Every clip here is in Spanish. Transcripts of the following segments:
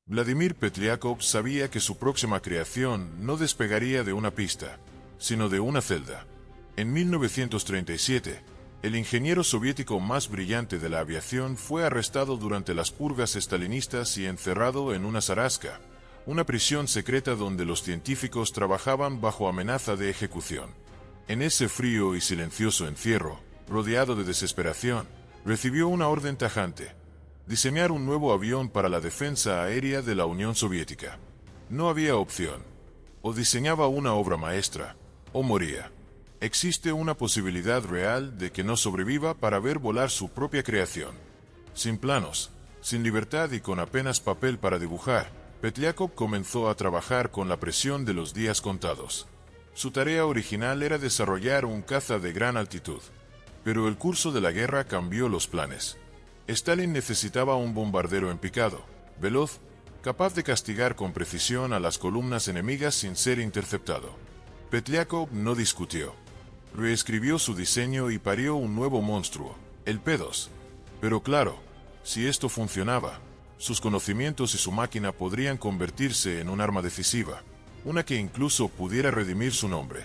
Vladimir Petliakov sabía que su próxima creación no despegaría de una pista, sino de una celda. En 1937, el ingeniero soviético más brillante de la aviación fue arrestado durante las purgas estalinistas y encerrado en una zarasca, una prisión secreta donde los científicos trabajaban bajo amenaza de ejecución. En ese frío y silencioso encierro, rodeado de desesperación, recibió una orden tajante: diseñar un nuevo avión para la defensa aérea de la Unión Soviética. No había opción. O diseñaba una obra maestra, o moría. Existe una posibilidad real de que no sobreviva para ver volar su propia creación. Sin planos, sin libertad y con apenas papel para dibujar, Petliakov comenzó a trabajar con la presión de los días contados. Su tarea original era desarrollar un caza de gran altitud. Pero el curso de la guerra cambió los planes. Stalin necesitaba un bombardero en picado, veloz, capaz de castigar con precisión a las columnas enemigas sin ser interceptado. Petliakov no discutió. Reescribió su diseño y parió un nuevo monstruo, el P-2. Pero claro, si esto funcionaba, sus conocimientos y su máquina podrían convertirse en un arma decisiva, una que incluso pudiera redimir su nombre.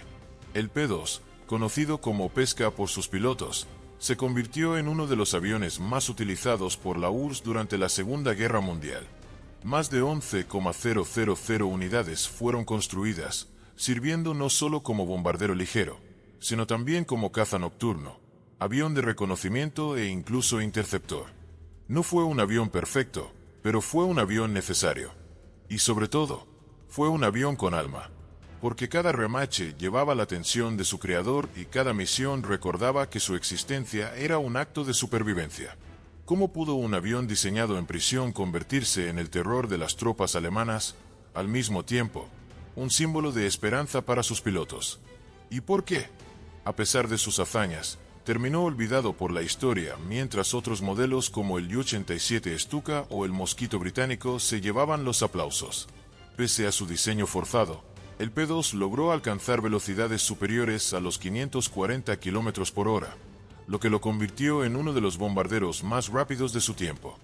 El P-2, conocido como Pesca por sus pilotos, se convirtió en uno de los aviones más utilizados por la URSS durante la Segunda Guerra Mundial. Más de 11,000 unidades fueron construidas, sirviendo no solo como bombardero ligero, sino también como caza nocturno, avión de reconocimiento e incluso interceptor. No fue un avión perfecto, pero fue un avión necesario. Y sobre todo, fue un avión con alma, porque cada remache llevaba la atención de su creador y cada misión recordaba que su existencia era un acto de supervivencia. ¿Cómo pudo un avión diseñado en prisión convertirse en el terror de las tropas alemanas, al mismo tiempo, un símbolo de esperanza para sus pilotos? ¿Y por qué? A pesar de sus hazañas, terminó olvidado por la historia, mientras otros modelos como el Ju-87 Stuka o el Mosquito británico se llevaban los aplausos. Pese a su diseño forzado, el P-2 logró alcanzar velocidades superiores a los 540 km por hora, lo que lo convirtió en uno de los bombarderos más rápidos de su tiempo.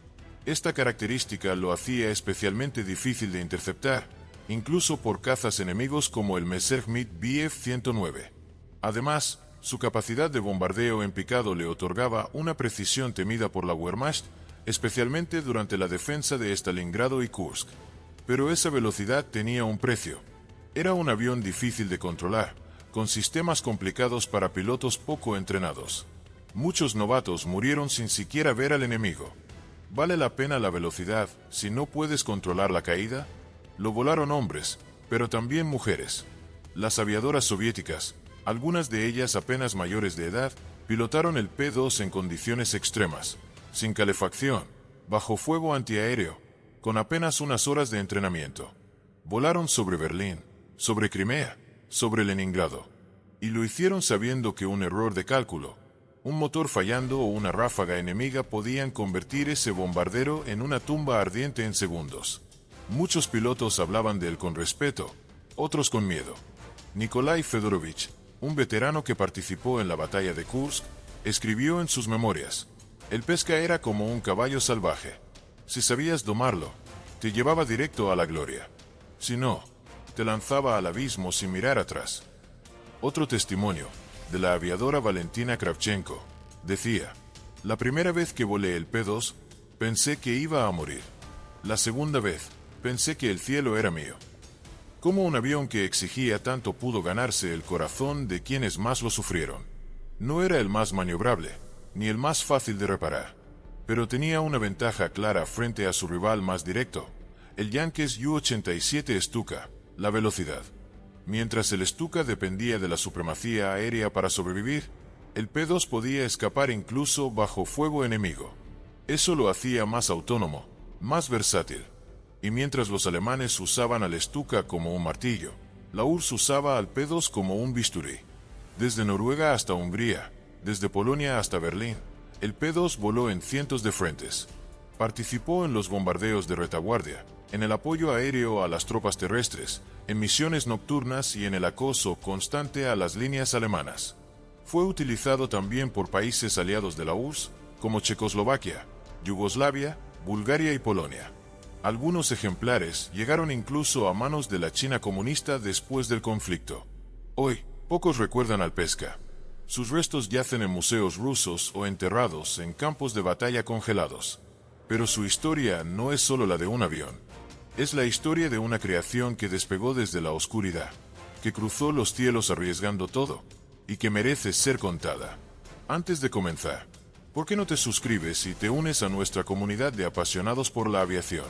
Esta característica lo hacía especialmente difícil de interceptar, incluso por cazas enemigos como el Messerschmitt Bf-109. Además, su capacidad de bombardeo en picado le otorgaba una precisión temida por la Wehrmacht, especialmente durante la defensa de Stalingrado y Kursk. Pero esa velocidad tenía un precio. Era un avión difícil de controlar, con sistemas complicados para pilotos poco entrenados. Muchos novatos murieron sin siquiera ver al enemigo. ¿Vale la pena la velocidad si no puedes controlar la caída? Lo volaron hombres, pero también mujeres. Las aviadoras soviéticas, algunas de ellas apenas mayores de edad, pilotaron el P-2 en condiciones extremas, sin calefacción, bajo fuego antiaéreo, con apenas unas horas de entrenamiento. Volaron sobre Berlín, sobre Crimea, sobre Leningrado. Y lo hicieron sabiendo que un error de cálculo, un motor fallando o una ráfaga enemiga podían convertir ese bombardero en una tumba ardiente en segundos. Muchos pilotos hablaban de él con respeto, otros con miedo. Nikolai Fedorovich, un veterano que participó en la batalla de Kursk, escribió en sus memorias: el Pesca era como un caballo salvaje. Si sabías domarlo, te llevaba directo a la gloria. Si no, te lanzaba al abismo sin mirar atrás. Otro testimonio, de la aviadora Valentina Kravchenko, decía: la primera vez que volé el P-2, pensé que iba a morir. La segunda vez, pensé que el cielo era mío. ¿Cómo un avión que exigía tanto pudo ganarse el corazón de quienes más lo sufrieron? No era el más maniobrable, ni el más fácil de reparar, pero tenía una ventaja clara frente a su rival más directo, el Yankees Ju-87 Stuka: la velocidad. Mientras el Stuka dependía de la supremacía aérea para sobrevivir, el P-2 podía escapar incluso bajo fuego enemigo. Eso lo hacía más autónomo, más versátil. Y mientras los alemanes usaban al Stuka como un martillo, la URSS usaba al P-2 como un bisturí. Desde Noruega hasta Hungría, desde Polonia hasta Berlín, el P-2 voló en cientos de frentes. Participó en los bombardeos de retaguardia, en el apoyo aéreo a las tropas terrestres, en misiones nocturnas y en el acoso constante a las líneas alemanas. Fue utilizado también por países aliados de la URSS, como Checoslovaquia, Yugoslavia, Bulgaria y Polonia. Algunos ejemplares llegaron incluso a manos de la China comunista después del conflicto. Hoy, pocos recuerdan al Pesca. Sus restos yacen en museos rusos o enterrados en campos de batalla congelados. Pero su historia no es solo la de un avión. Es la historia de una creación que despegó desde la oscuridad, que cruzó los cielos arriesgando todo, y que merece ser contada. Antes de comenzar, ¿por qué no te suscribes y te unes a nuestra comunidad de apasionados por la aviación?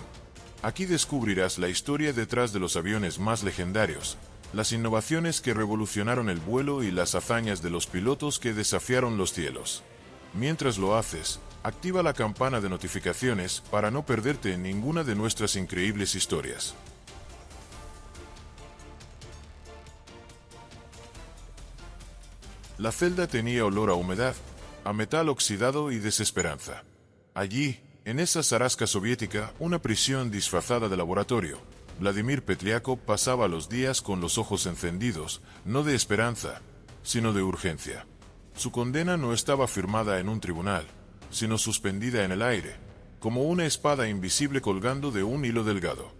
Aquí descubrirás la historia detrás de los aviones más legendarios, las innovaciones que revolucionaron el vuelo y las hazañas de los pilotos que desafiaron los cielos. Mientras lo haces, activa la campana de notificaciones para no perderte ninguna de nuestras increíbles historias. La celda tenía olor a humedad, a metal oxidado y desesperanza. Allí, en esa zarasca soviética, una prisión disfrazada de laboratorio, Vladimir Petliakov pasaba los días con los ojos encendidos, no de esperanza, sino de urgencia. Su condena no estaba firmada en un tribunal, sino suspendida en el aire, como una espada invisible colgando de un hilo delgado.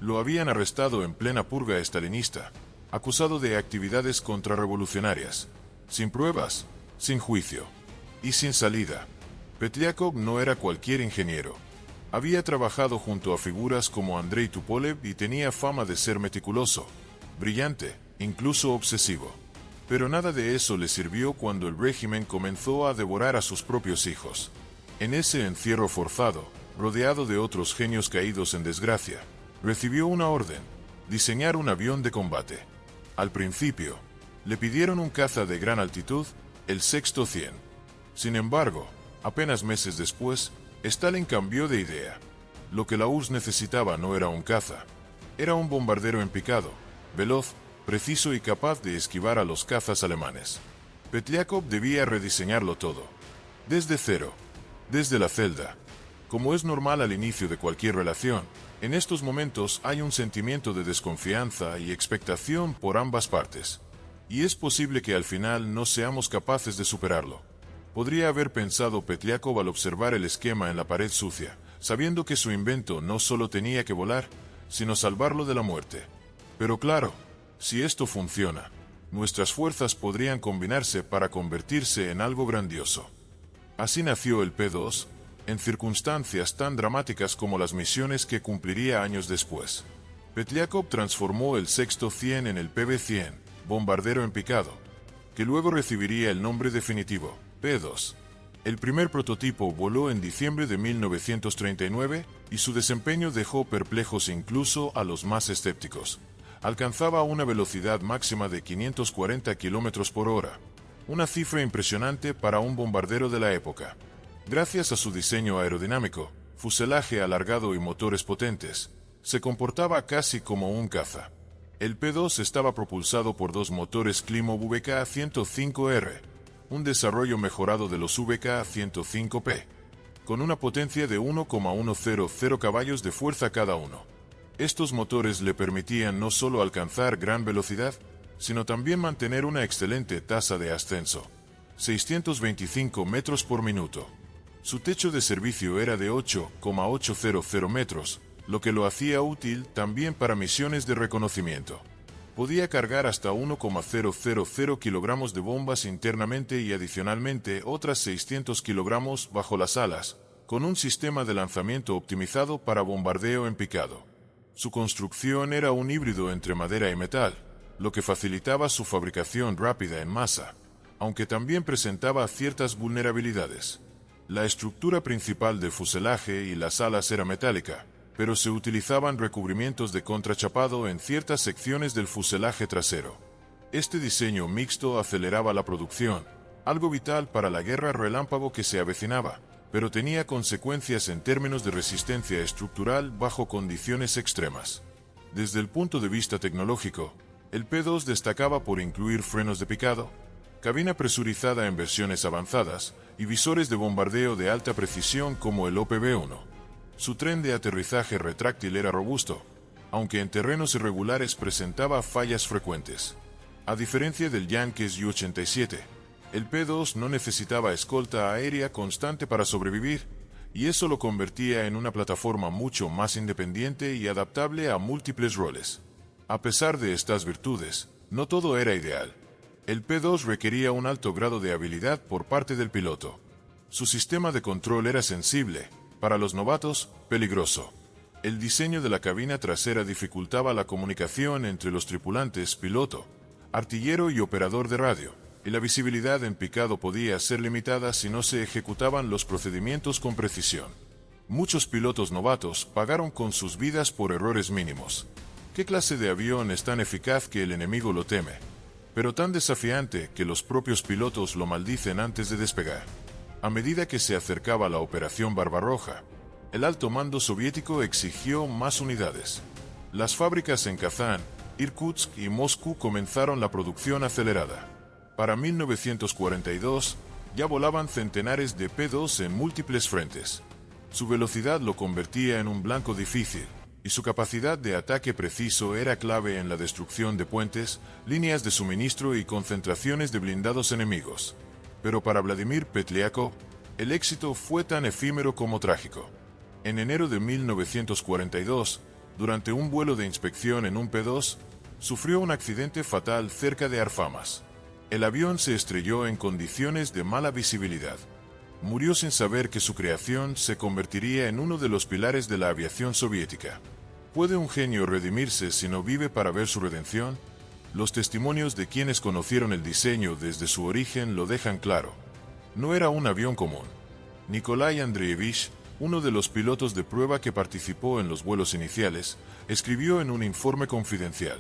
Lo habían arrestado en plena purga estalinista, acusado de actividades contrarrevolucionarias, sin pruebas, sin juicio y sin salida. Petliakov no era cualquier ingeniero. Había trabajado junto a figuras como Andrei Tupolev y tenía fama de ser meticuloso, brillante, incluso obsesivo. Pero nada de eso le sirvió cuando el régimen comenzó a devorar a sus propios hijos. En ese encierro forzado, rodeado de otros genios caídos en desgracia, recibió una orden: diseñar un avión de combate. Al principio, le pidieron un caza de gran altitud, el Sexto 100. Sin embargo, apenas meses después, Stalin cambió de idea. Lo que la URSS necesitaba no era un caza, era un bombardero en picado, veloz, preciso y capaz de esquivar a los cazas alemanes. Petliakov debía rediseñarlo todo, desde cero, desde la celda. Como es normal al inicio de cualquier relación, en estos momentos hay un sentimiento de desconfianza y expectación por ambas partes. Y es posible que al final no seamos capaces de superarlo. Podría haber pensado Petliakov al observar el esquema en la pared sucia, sabiendo que su invento no solo tenía que volar, sino salvarlo de la muerte. Pero claro, si esto funciona, nuestras fuerzas podrían combinarse para convertirse en algo grandioso. Así nació el P-2, en circunstancias tan dramáticas como las misiones que cumpliría años después. Petliakov transformó el Sexto 100 en el PB-100, bombardero en picado, que luego recibiría el nombre definitivo, P-2. El primer prototipo voló en diciembre de 1939 y su desempeño dejó perplejos incluso a los más escépticos. Alcanzaba una velocidad máxima de 540 km por hora, una cifra impresionante para un bombardero de la época. Gracias a su diseño aerodinámico, fuselaje alargado y motores potentes, se comportaba casi como un caza. El P-2 estaba propulsado por dos motores Klimov VK-105R, un desarrollo mejorado de los VK-105P, con una potencia de 1,100 caballos de fuerza cada uno. Estos motores le permitían no solo alcanzar gran velocidad, sino también mantener una excelente tasa de ascenso, 625 metros por minuto. Su techo de servicio era de 8,800 metros, lo que lo hacía útil también para misiones de reconocimiento. Podía cargar hasta 1,000 kilogramos de bombas internamente y adicionalmente otras 600 kilogramos bajo las alas, con un sistema de lanzamiento optimizado para bombardeo en picado. Su construcción era un híbrido entre madera y metal, lo que facilitaba su fabricación rápida en masa, aunque también presentaba ciertas vulnerabilidades. La estructura principal del fuselaje y las alas era metálica, pero se utilizaban recubrimientos de contrachapado en ciertas secciones del fuselaje trasero. Este diseño mixto aceleraba la producción, algo vital para la guerra relámpago que se avecinaba, pero tenía consecuencias en términos de resistencia estructural bajo condiciones extremas. Desde el punto de vista tecnológico, el P-2 destacaba por incluir frenos de picado, cabina presurizada en versiones avanzadas y visores de bombardeo de alta precisión como el OPV-1. Su tren de aterrizaje retráctil era robusto, aunque en terrenos irregulares presentaba fallas frecuentes. A diferencia del Yankees U-87, el P-2 no necesitaba escolta aérea constante para sobrevivir, y eso lo convertía en una plataforma mucho más independiente y adaptable a múltiples roles. A pesar de estas virtudes, no todo era ideal. El P-2 requería un alto grado de habilidad por parte del piloto. Su sistema de control era sensible, para los novatos, peligroso. El diseño de la cabina trasera dificultaba la comunicación entre los tripulantes, piloto, artillero y operador de radio, y la visibilidad en picado podía ser limitada si no se ejecutaban los procedimientos con precisión. Muchos pilotos novatos pagaron con sus vidas por errores mínimos. ¿Qué clase de avión es tan eficaz que el enemigo lo teme, pero tan desafiante que los propios pilotos lo maldicen antes de despegar? A medida que se acercaba la Operación Barbarroja, el alto mando soviético exigió más unidades. Las fábricas en Kazán, Irkutsk y Moscú comenzaron la producción acelerada. Para 1942, ya volaban centenares de P-2 en múltiples frentes. Su velocidad lo convertía en un blanco difícil, y su capacidad de ataque preciso era clave en la destrucción de puentes, líneas de suministro y concentraciones de blindados enemigos. Pero para Vladimir Petliakov, el éxito fue tan efímero como trágico. En enero de 1942, durante un vuelo de inspección en un P-2, sufrió un accidente fatal cerca de Arfamas. El avión se estrelló en condiciones de mala visibilidad. Murió sin saber que su creación se convertiría en uno de los pilares de la aviación soviética. ¿Puede un genio redimirse si no vive para ver su redención? Los testimonios de quienes conocieron el diseño desde su origen lo dejan claro. No era un avión común. Nikolai Andreevich, uno de los pilotos de prueba que participó en los vuelos iniciales, escribió en un informe confidencial: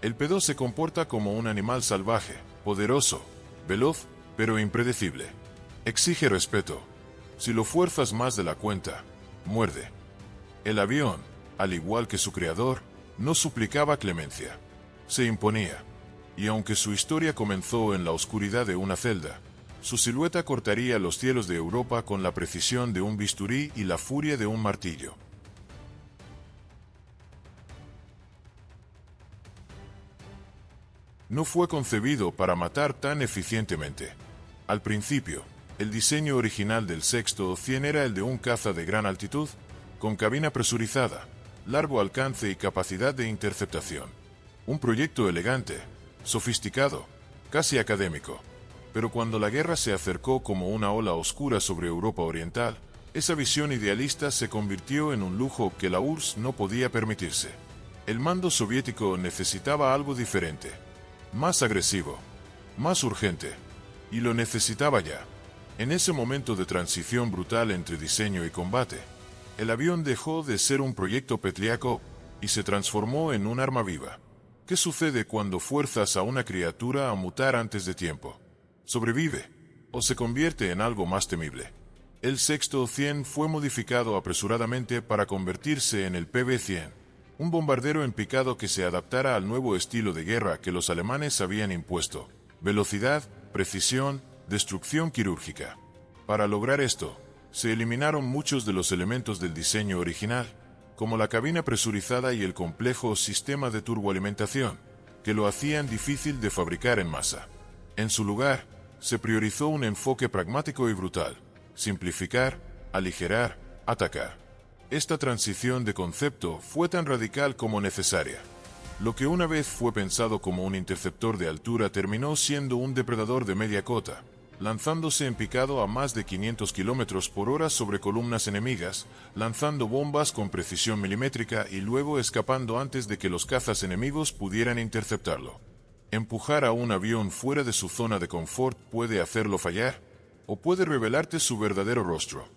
el P-2 se comporta como un animal salvaje, poderoso, veloz, pero impredecible. Exige respeto. Si lo fuerzas más de la cuenta, muerde. El avión, al igual que su creador, no suplicaba clemencia. Se imponía. Y aunque su historia comenzó en la oscuridad de una celda, su silueta cortaría los cielos de Europa con la precisión de un bisturí y la furia de un martillo. No fue concebido para matar tan eficientemente. Al principio, el diseño original del Sexto 100 era el de un caza de gran altitud, con cabina presurizada, largo alcance y capacidad de interceptación. Un proyecto elegante, sofisticado, casi académico. Pero cuando la guerra se acercó como una ola oscura sobre Europa Oriental, esa visión idealista se convirtió en un lujo que la URSS no podía permitirse. El mando soviético necesitaba algo diferente, más agresivo, más urgente, y lo necesitaba ya. En ese momento de transición brutal entre diseño y combate, el avión dejó de ser un proyecto Petliakov y se transformó en un arma viva. ¿Qué sucede cuando fuerzas a una criatura a mutar antes de tiempo? ¿Sobrevive o se convierte en algo más temible? El Sexto 100 fue modificado apresuradamente para convertirse en el PB-100, un bombardero en picado que se adaptara al nuevo estilo de guerra que los alemanes habían impuesto: velocidad, precisión, destrucción quirúrgica. Para lograr esto, se eliminaron muchos de los elementos del diseño original, como la cabina presurizada y el complejo sistema de turboalimentación, que lo hacían difícil de fabricar en masa. En su lugar, se priorizó un enfoque pragmático y brutal: simplificar, aligerar, atacar. Esta transición de concepto fue tan radical como necesaria. Lo que una vez fue pensado como un interceptor de altura terminó siendo un depredador de media cota, lanzándose en picado a más de 500 km por hora sobre columnas enemigas, lanzando bombas con precisión milimétrica y luego escapando antes de que los cazas enemigos pudieran interceptarlo. Empujar a un avión fuera de su zona de confort puede hacerlo fallar, o puede revelarte su verdadero rostro.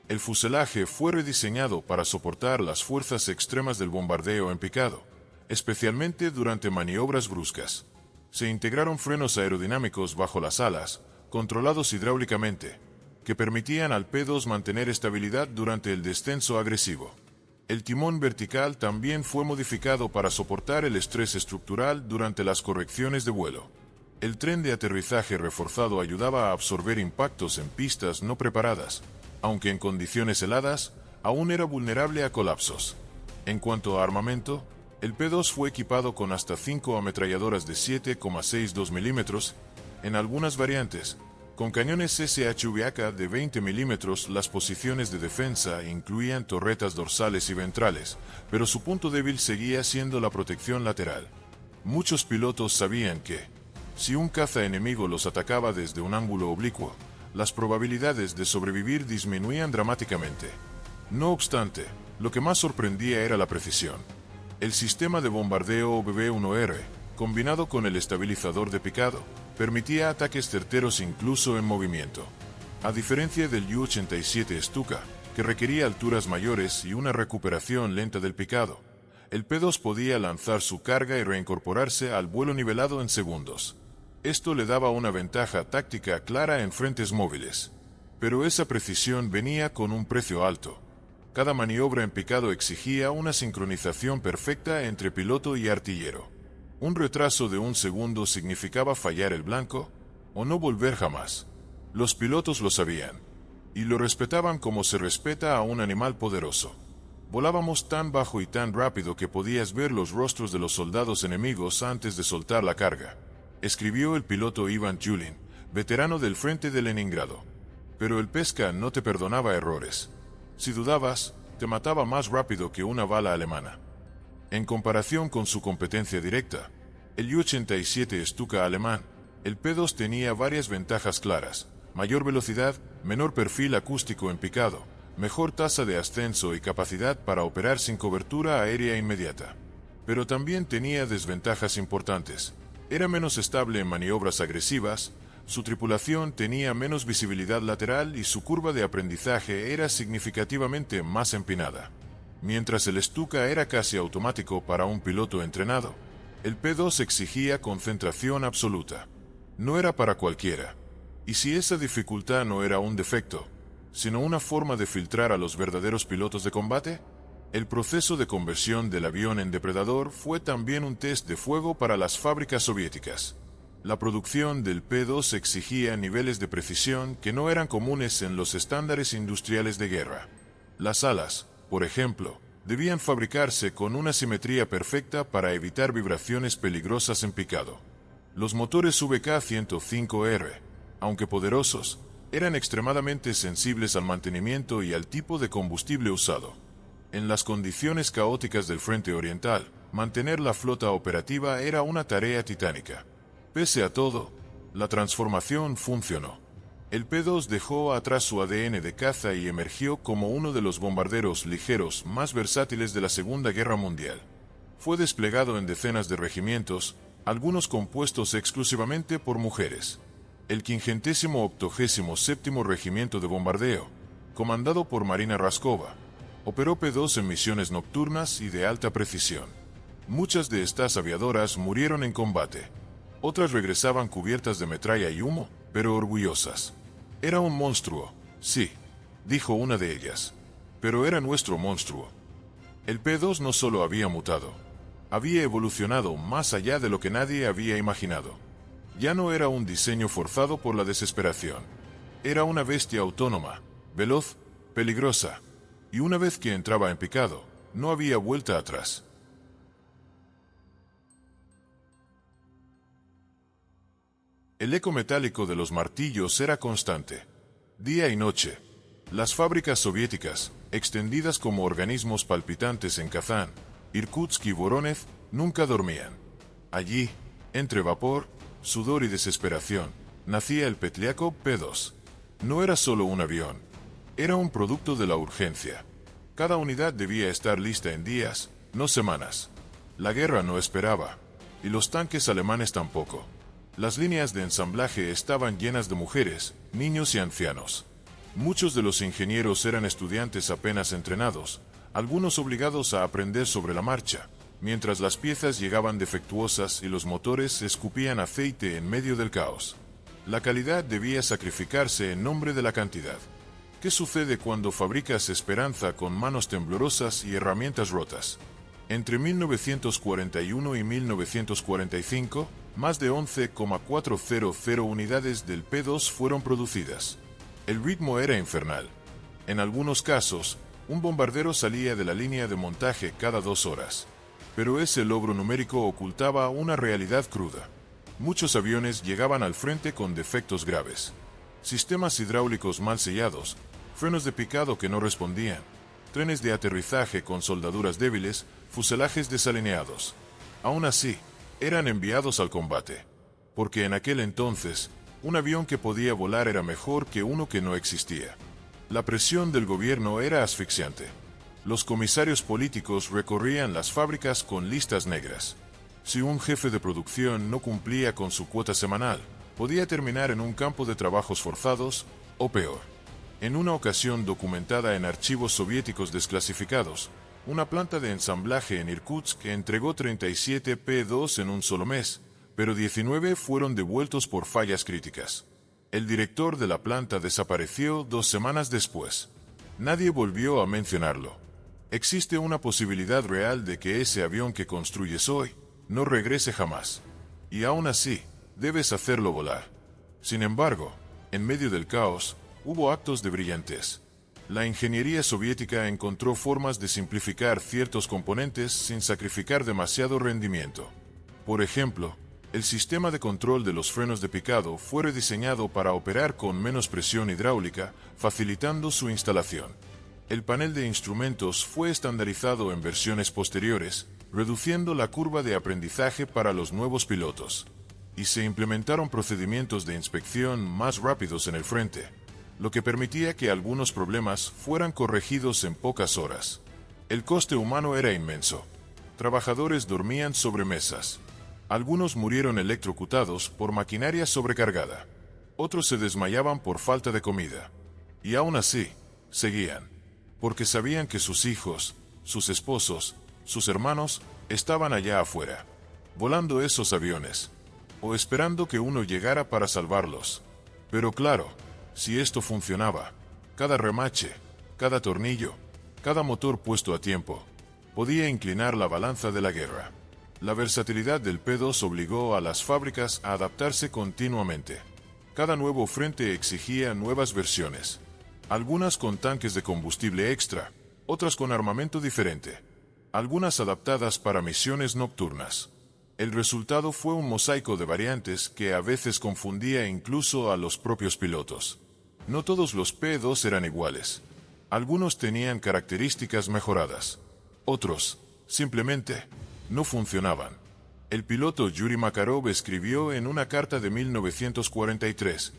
El fuselaje fue rediseñado para soportar las fuerzas extremas del bombardeo en picado, especialmente durante maniobras bruscas. Se integraron frenos aerodinámicos bajo las alas, controlados hidráulicamente, que permitían al P-2 mantener estabilidad durante el descenso agresivo. El timón vertical también fue modificado para soportar el estrés estructural durante las correcciones de vuelo. El tren de aterrizaje reforzado ayudaba a absorber impactos en pistas no preparadas, aunque en condiciones heladas, aún era vulnerable a colapsos. En cuanto a armamento, el P-2 fue equipado con hasta 5 ametralladoras de 7,62 milímetros, en algunas variantes, Con cañones SHVK de 20 milímetros, las posiciones de defensa incluían torretas dorsales y ventrales, pero su punto débil seguía siendo la protección lateral. Muchos pilotos sabían que, si un caza enemigo los atacaba desde un ángulo oblicuo, las probabilidades de sobrevivir disminuían dramáticamente. No obstante, lo que más sorprendía era la precisión. El sistema de bombardeo BB-1R, combinado con el estabilizador de picado, permitía ataques certeros incluso en movimiento. A diferencia del U-87 Stuka, que requería alturas mayores y una recuperación lenta del picado, el P-2 podía lanzar su carga y reincorporarse al vuelo nivelado en segundos. Esto le daba una ventaja táctica clara en frentes móviles. Pero esa precisión venía con un precio alto. Cada maniobra en picado exigía una sincronización perfecta entre piloto y artillero. Un retraso de un segundo significaba fallar el blanco o no volver jamás. Los pilotos lo sabían y lo respetaban como se respeta a un animal poderoso. Volábamos tan bajo y tan rápido que podías ver los rostros de los soldados enemigos antes de soltar la carga, escribió el piloto Ivan Julin, veterano del frente de Leningrado. Pero el Pesca no te perdonaba errores. Si dudabas, te mataba más rápido que una bala alemana. En comparación con su competencia directa, el U-87 Stuka alemán, el P-2 tenía varias ventajas claras: mayor velocidad, menor perfil acústico en picado, mejor tasa de ascenso y capacidad para operar sin cobertura aérea inmediata. Pero también tenía desventajas importantes. Era menos estable en maniobras agresivas, su tripulación tenía menos visibilidad lateral y su curva de aprendizaje era significativamente más empinada. Mientras el Stuka era casi automático para un piloto entrenado, el P-2 exigía concentración absoluta. No era para cualquiera. Y si esa dificultad no era un defecto, sino una forma de filtrar a los verdaderos pilotos de combate, el proceso de conversión del avión en depredador fue también un test de fuego para las fábricas soviéticas. La producción del P-2 exigía niveles de precisión que no eran comunes en los estándares industriales de guerra. Las alas, por ejemplo, debían fabricarse con una simetría perfecta para evitar vibraciones peligrosas en picado. Los motores VK-105R, aunque poderosos, eran extremadamente sensibles al mantenimiento y al tipo de combustible usado. En las condiciones caóticas del frente oriental, mantener la flota operativa era una tarea titánica. Pese a todo, la transformación funcionó. El P-2 dejó atrás su ADN de caza y emergió como uno de los bombarderos ligeros más versátiles de la Segunda Guerra Mundial. Fue desplegado en decenas de regimientos, algunos compuestos exclusivamente por mujeres. El 587º Regimiento de Bombardeo, comandado por Marina Raskova, operó P-2 en misiones nocturnas y de alta precisión. Muchas de estas aviadoras murieron en combate. Otras regresaban cubiertas de metralla y humo, pero orgullosas. Era un monstruo, sí, dijo una de ellas, pero era nuestro monstruo. El P-2 no solo había mutado, había evolucionado más allá de lo que nadie había imaginado. Ya no era un diseño forzado por la desesperación. Era una bestia autónoma, veloz, peligrosa, y una vez que entraba en picado, no había vuelta atrás. El eco metálico de los martillos era constante. Día y noche, las fábricas soviéticas, extendidas como organismos palpitantes en Kazán, Irkutsk y Voronezh, nunca dormían. Allí, entre vapor, sudor y desesperación, nacía el Petliakov P-2. No era solo un avión, era un producto de la urgencia. Cada unidad debía estar lista en días, no semanas. La guerra no esperaba, y los tanques alemanes tampoco. Las líneas de ensamblaje estaban llenas de mujeres, niños y ancianos. Muchos de los ingenieros eran estudiantes apenas entrenados, algunos obligados a aprender sobre la marcha, mientras las piezas llegaban defectuosas y los motores escupían aceite en medio del caos. La calidad debía sacrificarse en nombre de la cantidad. ¿Qué sucede cuando fabricas esperanza con manos temblorosas y herramientas rotas? Entre 1941 y 1945, más de 11,400 unidades del P-2 fueron producidas. El ritmo era infernal. En algunos casos, un bombardero salía de la línea de montaje cada 2 horas. Pero ese logro numérico ocultaba una realidad cruda. Muchos aviones llegaban al frente con defectos graves. sistemas hidráulicos mal sellados, frenos de picado que no respondían, trenes de aterrizaje con soldaduras débiles, fuselajes desalineados. Aún así, eran enviados al combate, porque en aquel entonces, un avión que podía volar era mejor que uno que no existía. La presión del gobierno era asfixiante. Los comisarios políticos recorrían las fábricas con listas negras. Si un jefe de producción no cumplía con su cuota semanal, podía terminar en un campo de trabajos forzados, o peor. En una ocasión documentada en archivos soviéticos desclasificados, una planta de ensamblaje en Irkutsk entregó 37 P2 en un solo mes, pero 19 fueron devueltos por fallas críticas. El director de la planta desapareció 2 semanas después. Nadie volvió a mencionarlo. Existe una posibilidad real de que ese avión que construyes hoy no regrese jamás. Y aún así, debes hacerlo volar. Sin embargo, en medio del caos, hubo actos de brillantez. La ingeniería soviética encontró formas de simplificar ciertos componentes sin sacrificar demasiado rendimiento. Por ejemplo, el sistema de control de los frenos de picado fue rediseñado para operar con menos presión hidráulica, facilitando su instalación. El panel de instrumentos fue estandarizado en versiones posteriores, reduciendo la curva de aprendizaje para los nuevos pilotos. Y se implementaron procedimientos de inspección más rápidos en el frente, lo que permitía que algunos problemas fueran corregidos en pocas horas. El coste humano era inmenso. Trabajadores dormían sobre mesas. Algunos murieron electrocutados por maquinaria sobrecargada. Otros se desmayaban por falta de comida. Y aún así, seguían. Porque sabían que sus hijos, sus esposos, sus hermanos, estaban allá afuera, volando esos aviones, o esperando que uno llegara para salvarlos. Pero claro, si esto funcionaba, cada remache, cada tornillo, cada motor puesto a tiempo, podía inclinar la balanza de la guerra. La versatilidad del P2 obligó a las fábricas a adaptarse continuamente. Cada nuevo frente exigía nuevas versiones, algunas con tanques de combustible extra, otras con armamento diferente, algunas adaptadas para misiones nocturnas. El resultado fue un mosaico de variantes que a veces confundía incluso a los propios pilotos. No todos los P2 eran iguales. Algunos tenían características mejoradas. Otros, simplemente, no funcionaban. El piloto Yuri Makarov escribió en una carta de 1943,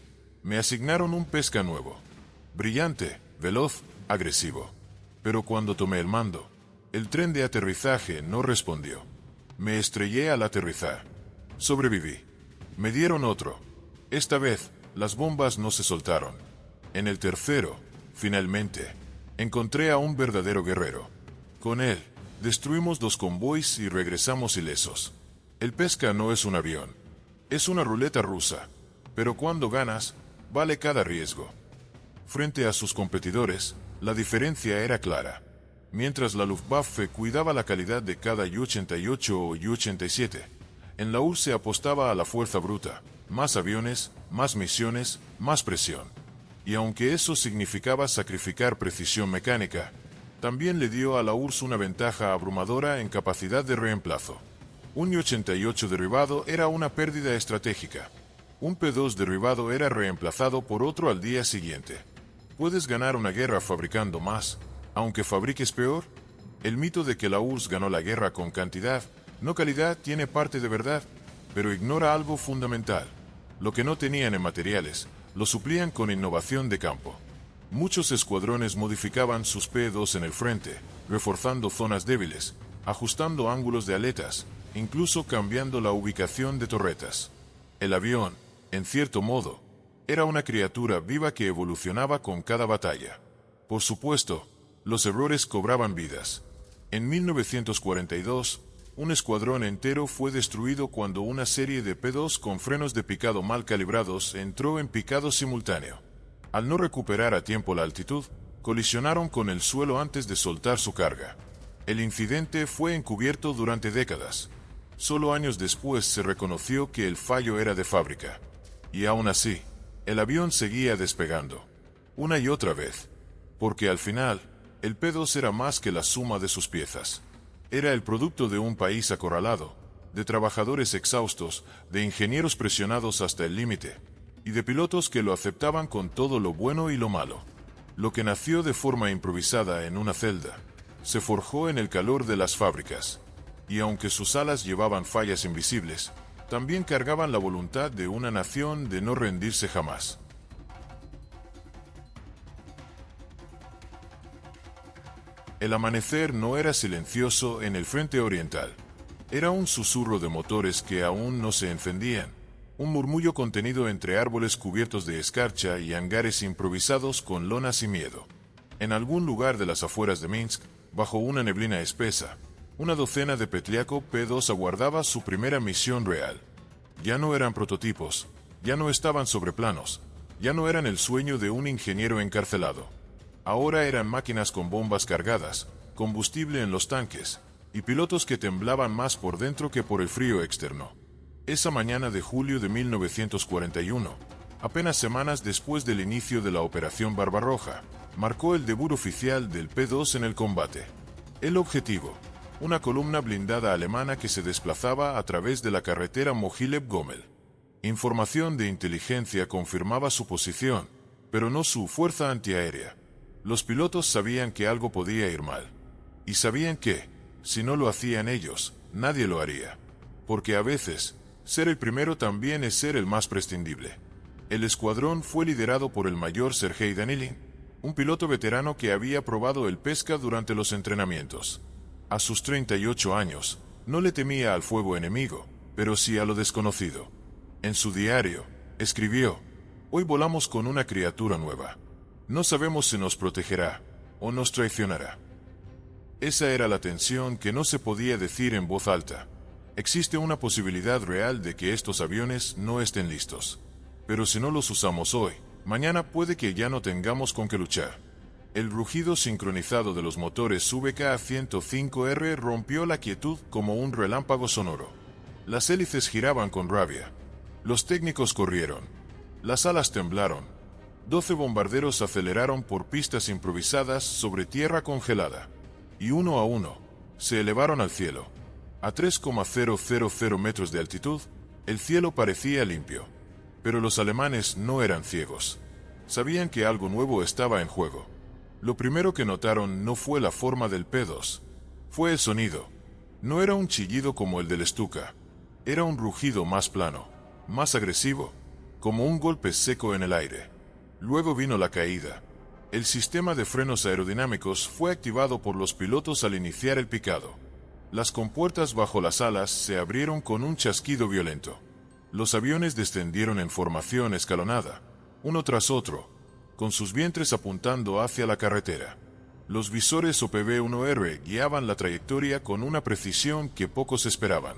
«Me asignaron un Pesca nuevo. Brillante, veloz, agresivo. Pero cuando tomé el mando, el tren de aterrizaje no respondió. Me estrellé al aterrizar. Sobreviví. Me dieron otro. Esta vez, las bombas no se soltaron. En el tercero, finalmente, encontré a un verdadero guerrero. Con él, destruimos 2 convoys y regresamos ilesos. El Pesca no es un avión. Es una ruleta rusa. Pero cuando ganas, vale cada riesgo». Frente a sus competidores, la diferencia era clara. Mientras la Luftwaffe cuidaba la calidad de cada Ju-88 o Ju-87, en la URSS se apostaba a la fuerza bruta, más aviones, más misiones, más presión. Y aunque eso significaba sacrificar precisión mecánica, también le dio a la URSS una ventaja abrumadora en capacidad de reemplazo. Un Ju-88 derribado era una pérdida estratégica. Un P2 derribado era reemplazado por otro al día siguiente. ¿Puedes ganar una guerra fabricando más, aunque fabriques peor? El mito de que la URSS ganó la guerra con cantidad, no calidad, tiene parte de verdad, pero ignora algo fundamental. Lo que no tenían en materiales, lo suplían con innovación de campo. Muchos escuadrones modificaban sus P2 en el frente, reforzando zonas débiles, ajustando ángulos de aletas, incluso cambiando la ubicación de torretas. El avión, en cierto modo, era una criatura viva que evolucionaba con cada batalla. Por supuesto, los errores cobraban vidas. En 1942, un escuadrón entero fue destruido cuando una serie de P2 con frenos de picado mal calibrados entró en picado simultáneo. Al no recuperar a tiempo la altitud, colisionaron con el suelo antes de soltar su carga. El incidente fue encubierto durante décadas. Solo años después se reconoció que el fallo era de fábrica. Y aún así, el avión seguía despegando, una y otra vez, porque al final, el P2 era más que la suma de sus piezas. Era el producto de un país acorralado, de trabajadores exhaustos, de ingenieros presionados hasta el límite. y de pilotos que lo aceptaban con todo lo bueno y lo malo. Lo que nació de forma improvisada en una celda, se forjó en el calor de las fábricas, y aunque sus alas llevaban fallas invisibles, también cargaban la voluntad de una nación de no rendirse jamás. El amanecer no era silencioso en el frente oriental. Era un susurro de motores que aún no se encendían, un murmullo contenido entre árboles cubiertos de escarcha y hangares improvisados con lonas y miedo. En algún lugar de las afueras de Minsk, bajo una neblina espesa, una docena de Petliako P-2 aguardaba su primera misión real. Ya no eran prototipos, ya no estaban sobre planos, ya no eran el sueño de un ingeniero encarcelado. Ahora eran máquinas con bombas cargadas, combustible en los tanques, y pilotos que temblaban más por dentro que por el frío externo. Esa mañana de julio de 1941, apenas semanas después del inicio de la Operación Barbarroja, marcó el debut oficial del P-2 en el combate. El objetivo, una columna blindada alemana que se desplazaba a través de la carretera Mogilev-Gomel. Información de inteligencia confirmaba su posición, pero no su fuerza antiaérea. Los pilotos sabían que algo podía ir mal. Y sabían que, si no lo hacían ellos, nadie lo haría. Porque a veces, ser el primero también es ser el más prescindible. El escuadrón fue liderado por el mayor Sergei Danilin, un piloto veterano que había probado el pesca durante los entrenamientos. A sus 38 años, no le temía al fuego enemigo, pero sí a lo desconocido. En su diario, escribió: "Hoy volamos con una criatura nueva. No sabemos si nos protegerá o nos traicionará". Esa era la tensión que no se podía decir en voz alta. Existe una posibilidad real de que estos aviones no estén listos. Pero si no los usamos hoy, mañana puede que ya no tengamos con qué luchar. El rugido sincronizado de los motores VK-105R rompió la quietud como un relámpago sonoro. Las hélices giraban con rabia. Los técnicos corrieron. Las alas temblaron. 12 bombarderos aceleraron por pistas improvisadas sobre tierra congelada. Y uno a uno, se elevaron al cielo. A 3,000 metros de altitud, el cielo parecía limpio. Pero los alemanes no eran ciegos. Sabían que algo nuevo estaba en juego. Lo primero que notaron no fue la forma del P-2. Fue el sonido. No era un chillido como el del Stuka. Era un rugido más plano, más agresivo, como un golpe seco en el aire. Luego vino la caída. El sistema de frenos aerodinámicos fue activado por los pilotos al iniciar el picado. Las compuertas bajo las alas se abrieron con un chasquido violento. Los aviones descendieron en formación escalonada, uno tras otro, con sus vientres apuntando hacia la carretera. Los visores OPV-1R guiaban la trayectoria con una precisión que pocos esperaban.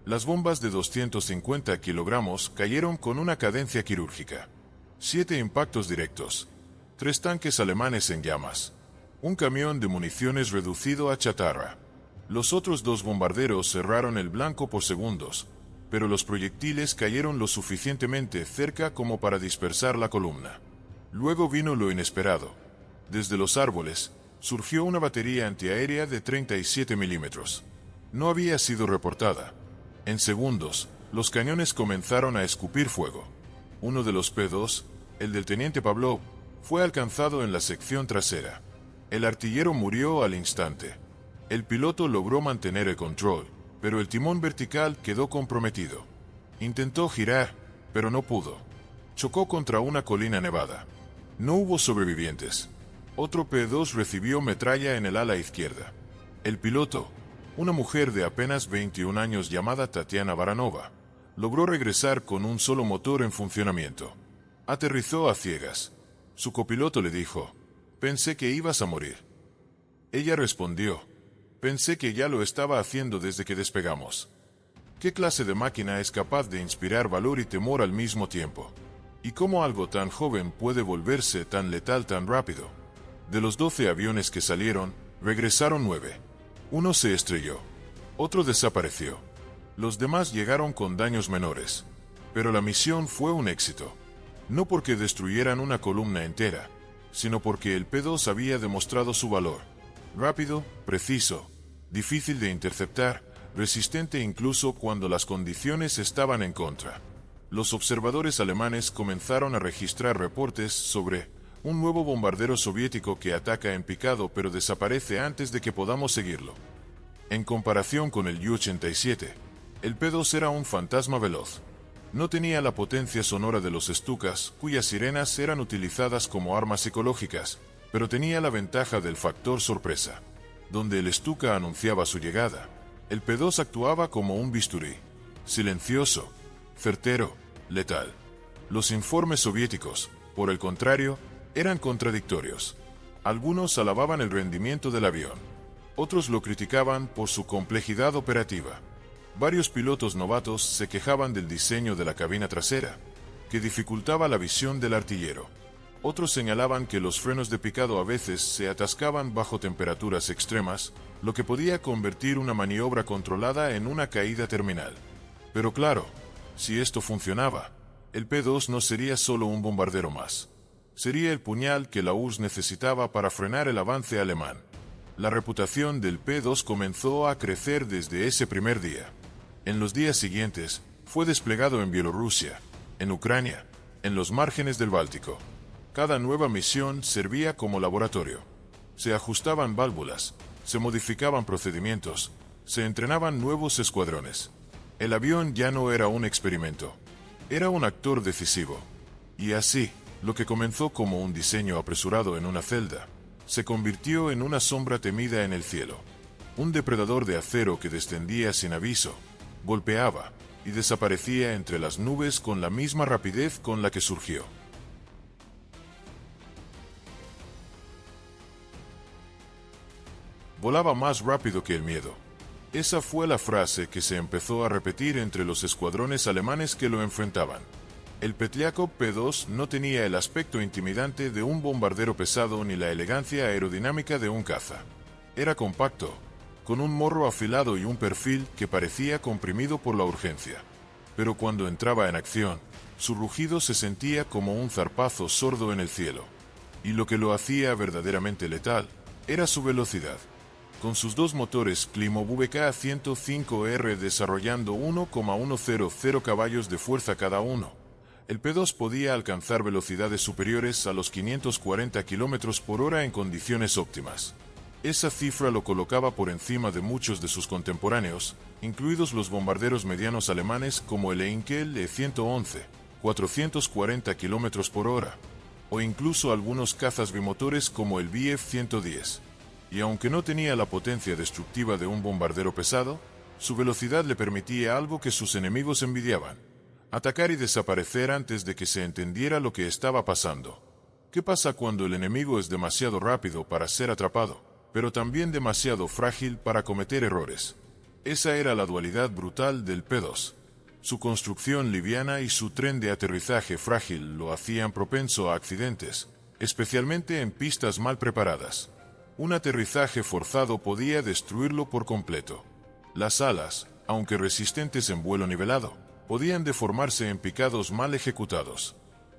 Las bombas de 250 kilogramos cayeron con una cadencia quirúrgica. 7 impactos directos. 3 tanques alemanes en llamas. Un camión de municiones reducido a chatarra. Los otros 2 bombarderos cerraron el blanco por segundos, pero los proyectiles cayeron lo suficientemente cerca como para dispersar la columna. Luego vino lo inesperado. Desde los árboles, surgió una batería antiaérea de 37 milímetros. No había sido reportada. En segundos, los cañones comenzaron a escupir fuego. Uno de los P-2, el del teniente Pavlov, fue alcanzado en la sección trasera. El artillero murió al instante. El piloto logró mantener el control, pero el timón vertical quedó comprometido. Intentó girar, pero no pudo. Chocó contra una colina nevada. No hubo sobrevivientes. Otro P-2 recibió metralla en el ala izquierda. El piloto, una mujer de apenas 21 años llamada Tatiana Baranova, logró regresar con un solo motor en funcionamiento. Aterrizó a ciegas. Su copiloto le dijo: "Pensé que ibas a morir". Ella respondió: "Pensé que ya lo estaba haciendo desde que despegamos". ¿Qué clase de máquina es capaz de inspirar valor y temor al mismo tiempo? ¿Y cómo algo tan joven puede volverse tan letal tan rápido? De los 12 aviones que salieron, regresaron 9. Uno se estrelló. Otro desapareció. Los demás llegaron con daños menores. Pero la misión fue un éxito. No porque destruyeran una columna entera, sino porque el P-2 había demostrado su valor. Rápido, preciso, difícil de interceptar, resistente incluso cuando las condiciones estaban en contra. los observadores alemanes comenzaron a registrar reportes sobre un nuevo bombardero soviético que ataca en picado pero desaparece antes de que podamos seguirlo. En comparación con el Ju-87, el P-2 era un fantasma veloz. No tenía la potencia sonora de los Stukas, cuyas sirenas eran utilizadas como armas psicológicas, pero tenía la ventaja del factor sorpresa. Donde el Stuka anunciaba su llegada, el P-2 actuaba como un bisturí, silencioso, certero, letal. Los informes soviéticos, por el contrario, eran contradictorios. Algunos alababan el rendimiento del avión. Otros lo criticaban por su complejidad operativa. Varios pilotos novatos se quejaban del diseño de la cabina trasera, que dificultaba la visión del artillero. Otros señalaban que los frenos de picado a veces se atascaban bajo temperaturas extremas, lo que podía convertir una maniobra controlada en una caída terminal. Pero claro, si esto funcionaba, el P-2 no sería solo un bombardero más. Sería el puñal que la URSS necesitaba para frenar el avance alemán. La reputación del P-2 comenzó a crecer desde ese primer día. En los días siguientes, fue desplegado en Bielorrusia, en Ucrania, en los márgenes del Báltico. Cada nueva misión servía como laboratorio. Se ajustaban válvulas, se modificaban procedimientos, se entrenaban nuevos escuadrones. El avión ya no era un experimento, era un actor decisivo. Y así, lo que comenzó como un diseño apresurado en una celda, se convirtió en una sombra temida en el cielo. Un depredador de acero que descendía sin aviso, golpeaba y desaparecía entre las nubes con la misma rapidez con la que surgió. Volaba más rápido que el miedo. Esa fue la frase que se empezó a repetir entre los escuadrones alemanes que lo enfrentaban. El Petliakov P-2 no tenía el aspecto intimidante de un bombardero pesado ni la elegancia aerodinámica de un caza. Era compacto, con un morro afilado y un perfil que parecía comprimido por la urgencia. Pero cuando entraba en acción, su rugido se sentía como un zarpazo sordo en el cielo. Y lo que lo hacía verdaderamente letal era su velocidad. Con sus dos motores Klimov VK-105R desarrollando 1,100 caballos de fuerza cada uno, el P-2 podía alcanzar velocidades superiores a los 540 km por hora en condiciones óptimas. Esa cifra lo colocaba por encima de muchos de sus contemporáneos, incluidos los bombarderos medianos alemanes como el Heinkel E-111, 440 km por hora, o incluso algunos cazas bimotores como el Bf-110. Y aunque no tenía la potencia destructiva de un bombardero pesado, su velocidad le permitía algo que sus enemigos envidiaban: atacar y desaparecer antes de que se entendiera lo que estaba pasando. ¿Qué pasa cuando el enemigo es demasiado rápido para ser atrapado, pero también demasiado frágil para cometer errores? Esa era la dualidad brutal del P-2. Su construcción liviana y su tren de aterrizaje frágil lo hacían propenso a accidentes, especialmente en pistas mal preparadas. Un aterrizaje forzado podía destruirlo por completo. Las alas, aunque resistentes en vuelo nivelado, podían deformarse en picados mal ejecutados.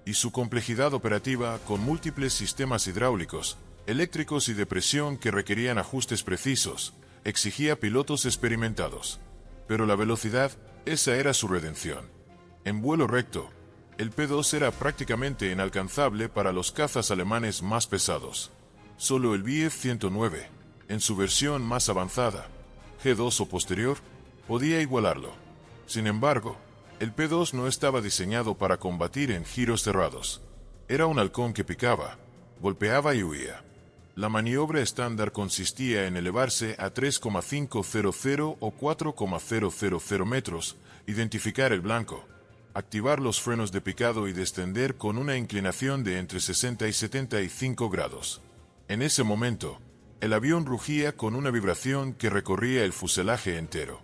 Y su complejidad operativa, con múltiples sistemas hidráulicos, eléctricos y de presión que requerían ajustes precisos, exigía pilotos experimentados. Pero la velocidad, esa era su redención. En vuelo recto, el P-2 era prácticamente inalcanzable para los cazas alemanes más pesados. Solo el Bf-109, en su versión más avanzada, G2 o posterior, podía igualarlo. Sin embargo, el P-2 no estaba diseñado para combatir en giros cerrados. Era un halcón que picaba, golpeaba y huía. La maniobra estándar consistía en elevarse a 3,500 o 4,000 metros, identificar el blanco, activar los frenos de picado y descender con una inclinación de entre 60 y 75 grados. En ese momento, el avión rugía con una vibración que recorría el fuselaje entero.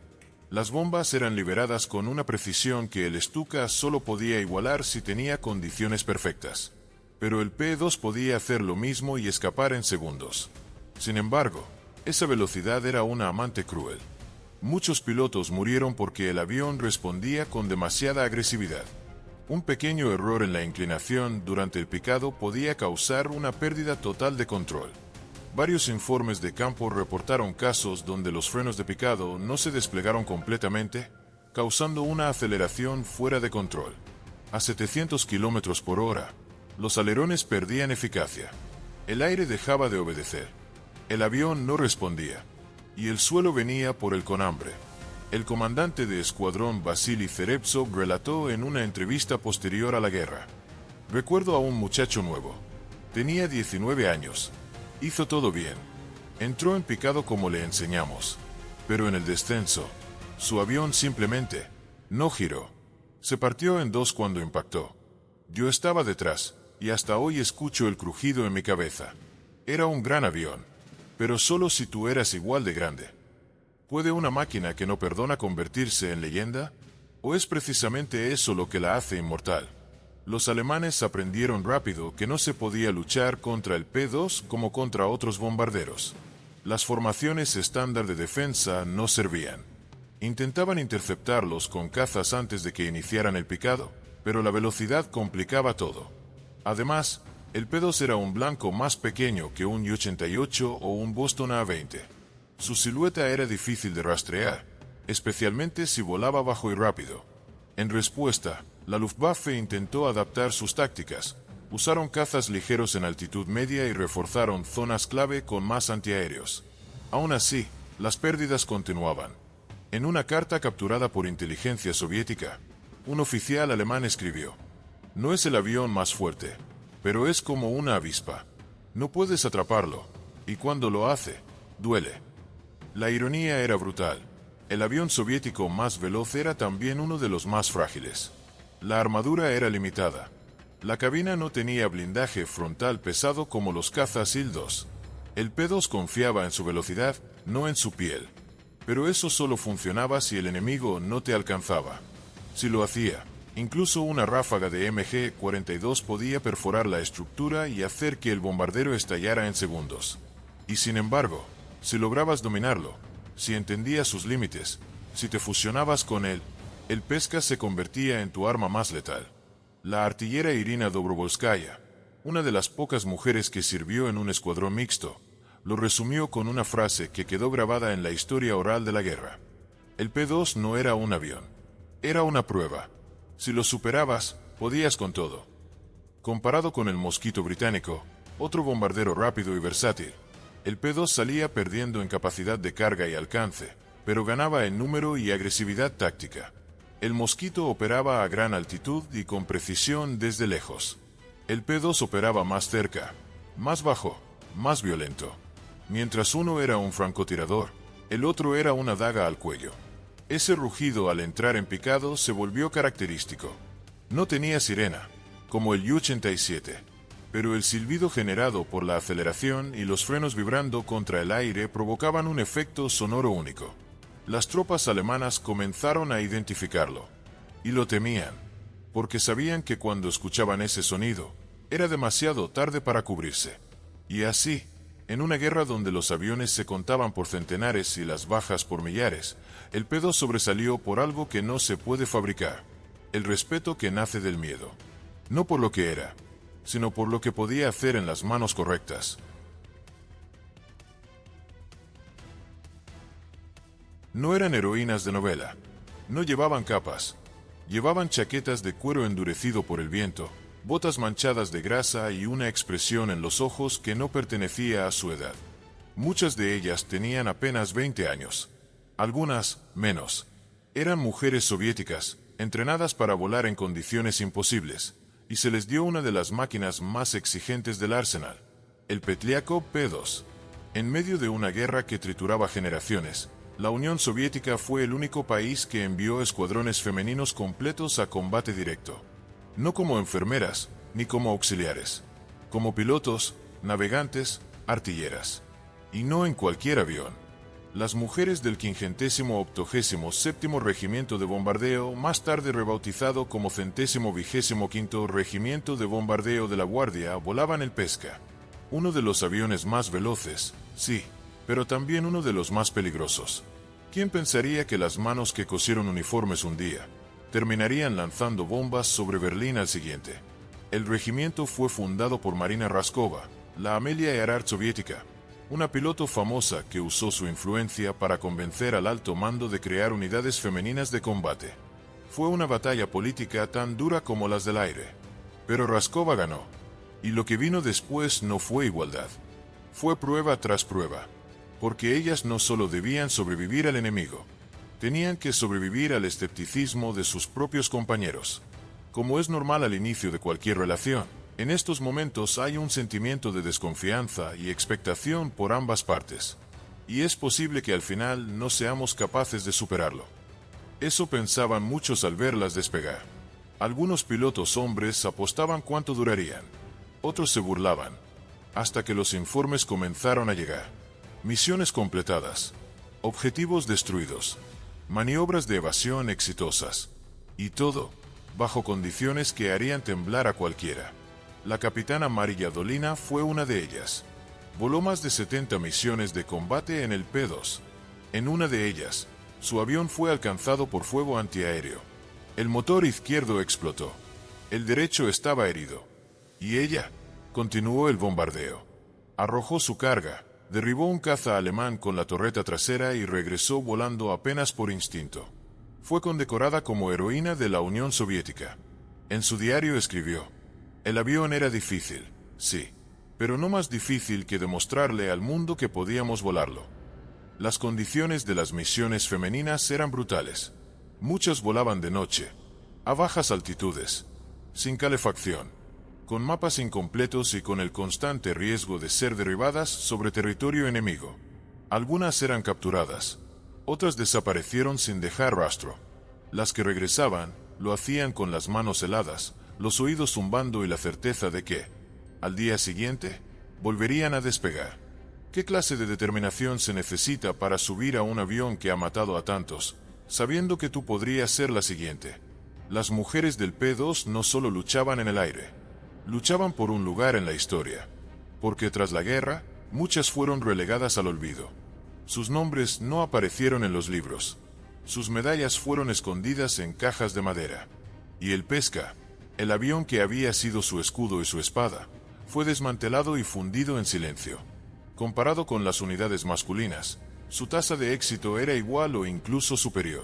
Las bombas eran liberadas con una precisión que el Stuka solo podía igualar si tenía condiciones perfectas. Pero el P-2 podía hacer lo mismo y escapar en segundos. Sin embargo, esa velocidad era una amante cruel. Muchos pilotos murieron porque el avión respondía con demasiada agresividad. Un pequeño error en la inclinación durante el picado podía causar una pérdida total de control. Varios informes de campo reportaron casos donde los frenos de picado no se desplegaron completamente, causando una aceleración fuera de control. A 700 kilómetros por hora, los alerones perdían eficacia. El aire dejaba de obedecer. El avión no respondía. Y el suelo venía por el conambre. El comandante de escuadrón Vasily Terepsov relató en una entrevista posterior a la guerra: recuerdo a un muchacho nuevo. Tenía 19 años. Hizo todo bien. Entró en picado como le enseñamos. Pero en el descenso, su avión simplemente no giró. Se partió en dos cuando impactó. Yo estaba detrás, y hasta hoy escucho el crujido en mi cabeza. Era un gran avión, pero solo si tú eras igual de grande. ¿Puede una máquina que no perdona convertirse en leyenda? ¿O es precisamente eso lo que la hace inmortal? Los alemanes aprendieron rápido que no se podía luchar contra el P-2 como contra otros bombarderos. Las formaciones estándar de defensa no servían. Intentaban interceptarlos con cazas antes de que iniciaran el picado, pero la velocidad complicaba todo. Además, el P-2 era un blanco más pequeño que un U-88 o un Boston A-20. Su silueta era difícil de rastrear, especialmente si volaba bajo y rápido. En respuesta, la Luftwaffe intentó adaptar sus tácticas. Usaron cazas ligeros en altitud media y reforzaron zonas clave con más antiaéreos. Aún así, las pérdidas continuaban. En una carta capturada por inteligencia soviética, un oficial alemán escribió: no es el avión más fuerte, pero es como una avispa. No puedes atraparlo, y cuando lo hace, duele. La ironía era brutal. El avión soviético más veloz era también uno de los más frágiles. La armadura era limitada. La cabina no tenía blindaje frontal pesado como los cazas Il-2. El P-2 confiaba en su velocidad, no en su piel. Pero eso solo funcionaba si el enemigo no te alcanzaba. Si lo hacía, incluso una ráfaga de MG-42 podía perforar la estructura y hacer que el bombardero estallara en segundos. Y sin embargo, si lograbas dominarlo, si entendías sus límites, si te fusionabas con él, el Pesca se convertía en tu arma más letal. La artillera Irina Dobrovolskaya, una de las pocas mujeres que sirvió en un escuadrón mixto, lo resumió con una frase que quedó grabada en la historia oral de la guerra: el P-2 no era un avión, era una prueba. Si lo superabas, podías con todo. Comparado con el Mosquito británico, otro bombardero rápido y versátil, el P-2 salía perdiendo en capacidad de carga y alcance, pero ganaba en número y agresividad táctica. El Mosquito operaba a gran altitud y con precisión desde lejos. El P-2 operaba más cerca, más bajo, más violento. Mientras uno era un francotirador, el otro era una daga al cuello. Ese rugido al entrar en picado se volvió característico. No tenía sirena, como el U-87, pero el silbido generado por la aceleración y los frenos vibrando contra el aire provocaban un efecto sonoro único. Las tropas alemanas comenzaron a identificarlo. Y lo temían, porque sabían que cuando escuchaban ese sonido, era demasiado tarde para cubrirse. Y así, en una guerra donde los aviones se contaban por centenares y las bajas por millares, el P-2 sobresalió por algo que no se puede fabricar: el respeto que nace del miedo. No por lo que era, sino por lo que podía hacer en las manos correctas. No eran heroínas de novela. No llevaban capas. Llevaban chaquetas de cuero endurecido por el viento, botas manchadas de grasa y una expresión en los ojos que no pertenecía a su edad. Muchas de ellas tenían apenas 20 años. Algunas, menos. Eran mujeres soviéticas, entrenadas para volar en condiciones imposibles, y se les dio una de las máquinas más exigentes del arsenal: el Petliakov P-2. En medio de una guerra que trituraba generaciones, la Unión Soviética fue el único país que envió escuadrones femeninos completos a combate directo. No como enfermeras, ni como auxiliares. Como pilotos, navegantes, artilleras. Y no en cualquier avión. Las mujeres del 587º Regimiento de Bombardeo, más tarde rebautizado como 125º Regimiento de Bombardeo de la Guardia, volaban el Pesca. Uno de los aviones más veloces, sí, pero también uno de los más peligrosos. ¿Quién pensaría que las manos que cosieron uniformes un día terminarían lanzando bombas sobre Berlín al siguiente? El regimiento fue fundado por Marina Raskova, la Amelia Earhart soviética, una piloto famosa que usó su influencia para convencer al alto mando de crear unidades femeninas de combate. Fue una batalla política tan dura como las del aire. Pero Raskova ganó. Y lo que vino después no fue igualdad. Fue prueba tras prueba. Porque ellas no solo debían sobrevivir al enemigo, tenían que sobrevivir al escepticismo de sus propios compañeros. Como es normal al inicio de cualquier relación, en estos momentos hay un sentimiento de desconfianza y expectación por ambas partes. Y es posible que al final no seamos capaces de superarlo. Eso pensaban muchos al verlas despegar. Algunos pilotos hombres apostaban cuánto durarían. Otros se burlaban. Hasta que los informes comenzaron a llegar. Misiones completadas. Objetivos destruidos. Maniobras de evasión exitosas. Y todo, bajo condiciones que harían temblar a cualquiera. La capitana Marilla Dolina fue una de ellas. Voló más de 70 misiones de combate en el P-2. En una de ellas, su avión fue alcanzado por fuego antiaéreo. El motor izquierdo explotó. El derecho estaba herido. Y ella continuó el bombardeo. Arrojó su carga, derribó un caza alemán con la torreta trasera y regresó volando apenas por instinto. Fue condecorada como heroína de la Unión Soviética. En su diario escribió: "El avión era difícil, sí, pero no más difícil que demostrarle al mundo que podíamos volarlo". Las condiciones de las misiones femeninas eran brutales. Muchas volaban de noche, a bajas altitudes, sin calefacción, con mapas incompletos y con el constante riesgo de ser derribadas sobre territorio enemigo. Algunas eran capturadas, otras desaparecieron sin dejar rastro. Las que regresaban, lo hacían con las manos heladas, los oídos zumbando y la certeza de que, al día siguiente, volverían a despegar. ¿Qué clase de determinación se necesita para subir a un avión que ha matado a tantos, sabiendo que tú podrías ser la siguiente? Las mujeres del P-2 no solo luchaban en el aire, luchaban por un lugar en la historia, porque tras la guerra, muchas fueron relegadas al olvido. Sus nombres no aparecieron en los libros, sus medallas fueron escondidas en cajas de madera, y el Pesca, el avión que había sido su escudo y su espada, fue desmantelado y fundido en silencio. Comparado con las unidades masculinas, su tasa de éxito era igual o incluso superior.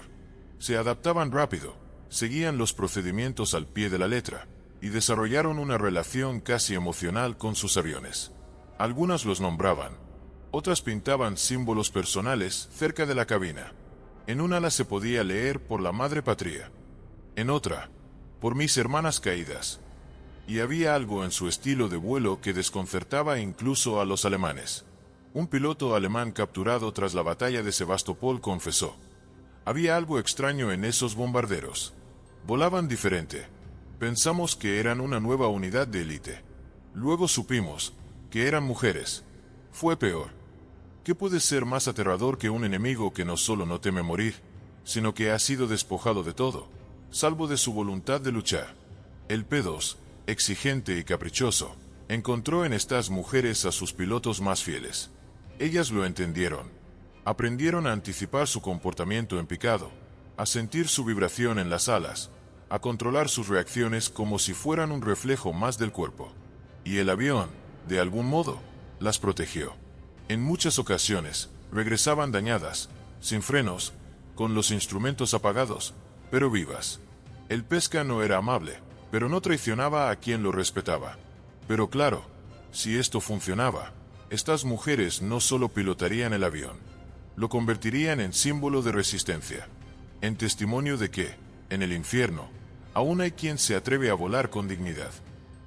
Se adaptaban rápido, seguían los procedimientos al pie de la letra, y desarrollaron una relación casi emocional con sus aviones. Algunas los nombraban, otras pintaban símbolos personales cerca de la cabina. En un ala se podía leer "por la madre patria", en otra, "por mis hermanas caídas". Y había algo en su estilo de vuelo que desconcertaba incluso a los alemanes. Un piloto alemán capturado tras la batalla de Sebastopol confesó: "Había algo extraño en esos bombarderos. Volaban diferente. Pensamos que eran una nueva unidad de élite. Luego supimos que eran mujeres. Fue peor. ¿Qué puede ser más aterrador que un enemigo que no solo no teme morir, sino que ha sido despojado de todo, salvo de su voluntad de luchar?". El P-2, exigente y caprichoso, encontró en estas mujeres a sus pilotos más fieles. Ellas lo entendieron. Aprendieron a anticipar su comportamiento en picado, a sentir su vibración en las alas, a controlar sus reacciones como si fueran un reflejo más del cuerpo. Y el avión, de algún modo, las protegió. En muchas ocasiones, regresaban dañadas, sin frenos, con los instrumentos apagados, pero vivas. El Pesca no era amable, pero no traicionaba a quien lo respetaba. Pero claro, si esto funcionaba, estas mujeres no solo pilotarían el avión, lo convertirían en símbolo de resistencia, en testimonio de que, en el infierno, aún hay quien se atreve a volar con dignidad.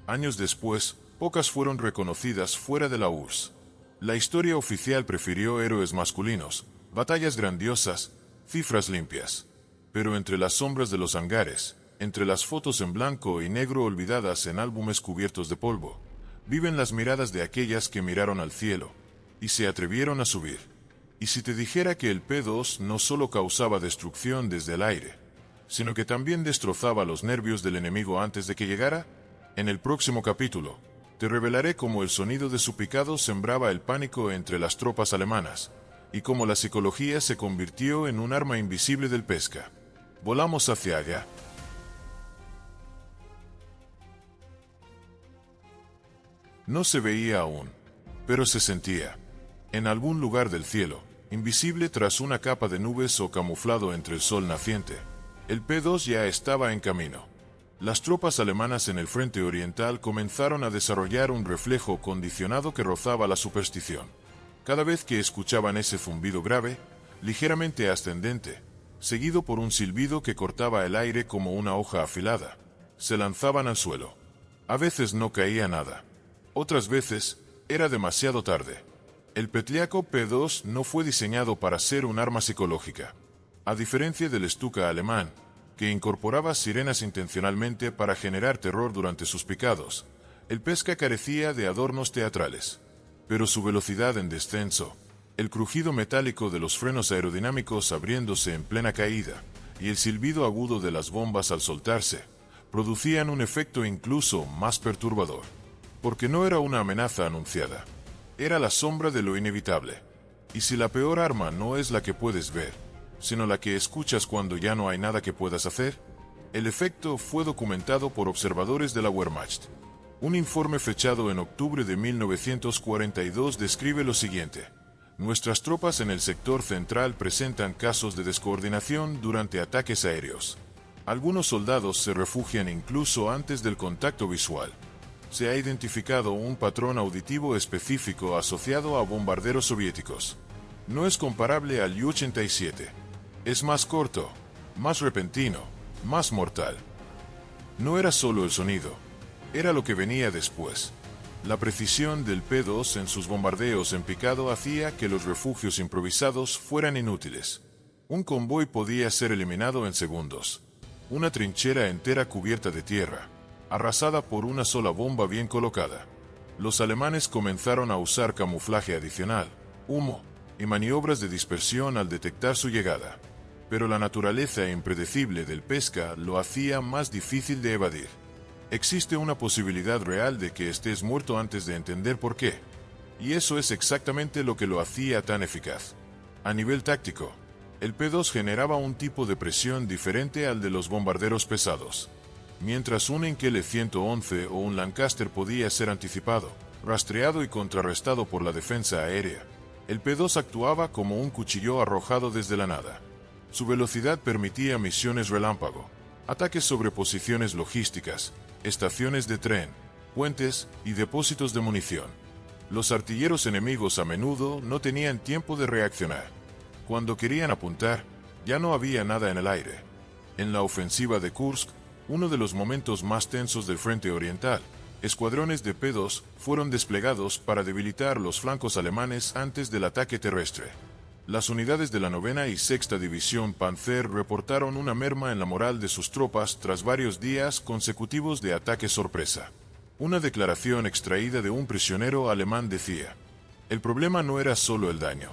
Años después, pocas fueron reconocidas fuera de la URSS. La historia oficial prefirió héroes masculinos, batallas grandiosas, cifras limpias. Pero entre las sombras de los hangares, entre las fotos en blanco y negro olvidadas en álbumes cubiertos de polvo, viven las miradas de aquellas que miraron al cielo y se atrevieron a subir. Y si te dijera que el P-2 no solo causaba destrucción desde el aire, sino que también destrozaba los nervios del enemigo antes de que llegara, en el próximo capítulo, te revelaré cómo el sonido de su picado sembraba el pánico entre las tropas alemanas, y cómo la psicología se convirtió en un arma invisible del Pesca. Volamos hacia allá. No se veía aún, pero se sentía. En algún lugar del cielo, invisible tras una capa de nubes o camuflado entre el sol naciente, El P-2 ya estaba en camino. Las tropas alemanas en el frente oriental comenzaron a desarrollar un reflejo condicionado que rozaba la superstición. Cada vez que escuchaban ese zumbido grave, ligeramente ascendente, seguido por un silbido que cortaba el aire como una hoja afilada, se lanzaban al suelo. A veces no caía nada. Otras veces, era demasiado tarde. El Petliako P-2 no fue diseñado para ser un arma psicológica. A diferencia del Stuka alemán, que incorporaba sirenas intencionalmente para generar terror durante sus picados, el Pesca carecía de adornos teatrales. Pero su velocidad en descenso, el crujido metálico de los frenos aerodinámicos abriéndose en plena caída, y el silbido agudo de las bombas al soltarse, producían un efecto incluso más perturbador. Porque no era una amenaza anunciada. Era la sombra de lo inevitable. Y si la peor arma no es la que puedes ver, sino la que escuchas cuando ya no hay nada que puedas hacer, el efecto fue documentado por observadores de la Wehrmacht. Un informe fechado en octubre de 1942 describe lo siguiente. Nuestras tropas en el sector central presentan casos de descoordinación durante ataques aéreos. Algunos soldados se refugian incluso antes del contacto visual. Se ha identificado un patrón auditivo específico asociado a bombarderos soviéticos. No es comparable al U-87. Es más corto, más repentino, más mortal. No era solo el sonido, era lo que venía después. La precisión del P-2 en sus bombardeos en picado hacía que los refugios improvisados fueran inútiles. Un convoy podía ser eliminado en segundos. Una trinchera entera cubierta de tierra, arrasada por una sola bomba bien colocada. Los alemanes comenzaron a usar camuflaje adicional, humo y maniobras de dispersión al detectar su llegada. Pero la naturaleza impredecible del Pesca lo hacía más difícil de evadir. Existe una posibilidad real de que estés muerto antes de entender por qué. Y eso es exactamente lo que lo hacía tan eficaz. A nivel táctico, el P-2 generaba un tipo de presión diferente al de los bombarderos pesados. Mientras un Enkele 111 o un Lancaster podía ser anticipado, rastreado y contrarrestado por la defensa aérea, el P-2 actuaba como un cuchillo arrojado desde la nada. Su velocidad permitía misiones relámpago, ataques sobre posiciones logísticas, estaciones de tren, puentes y depósitos de munición. Los artilleros enemigos a menudo no tenían tiempo de reaccionar. Cuando querían apuntar, ya no había nada en el aire. En la ofensiva de Kursk, uno de los momentos más tensos del frente oriental, escuadrones de P-2 fueron desplegados para debilitar los flancos alemanes antes del ataque terrestre. Las unidades de la 9ª y 6ª División Panzer reportaron una merma en la moral de sus tropas tras varios días consecutivos de ataques sorpresa. Una declaración extraída de un prisionero alemán decía: el problema no era solo el daño,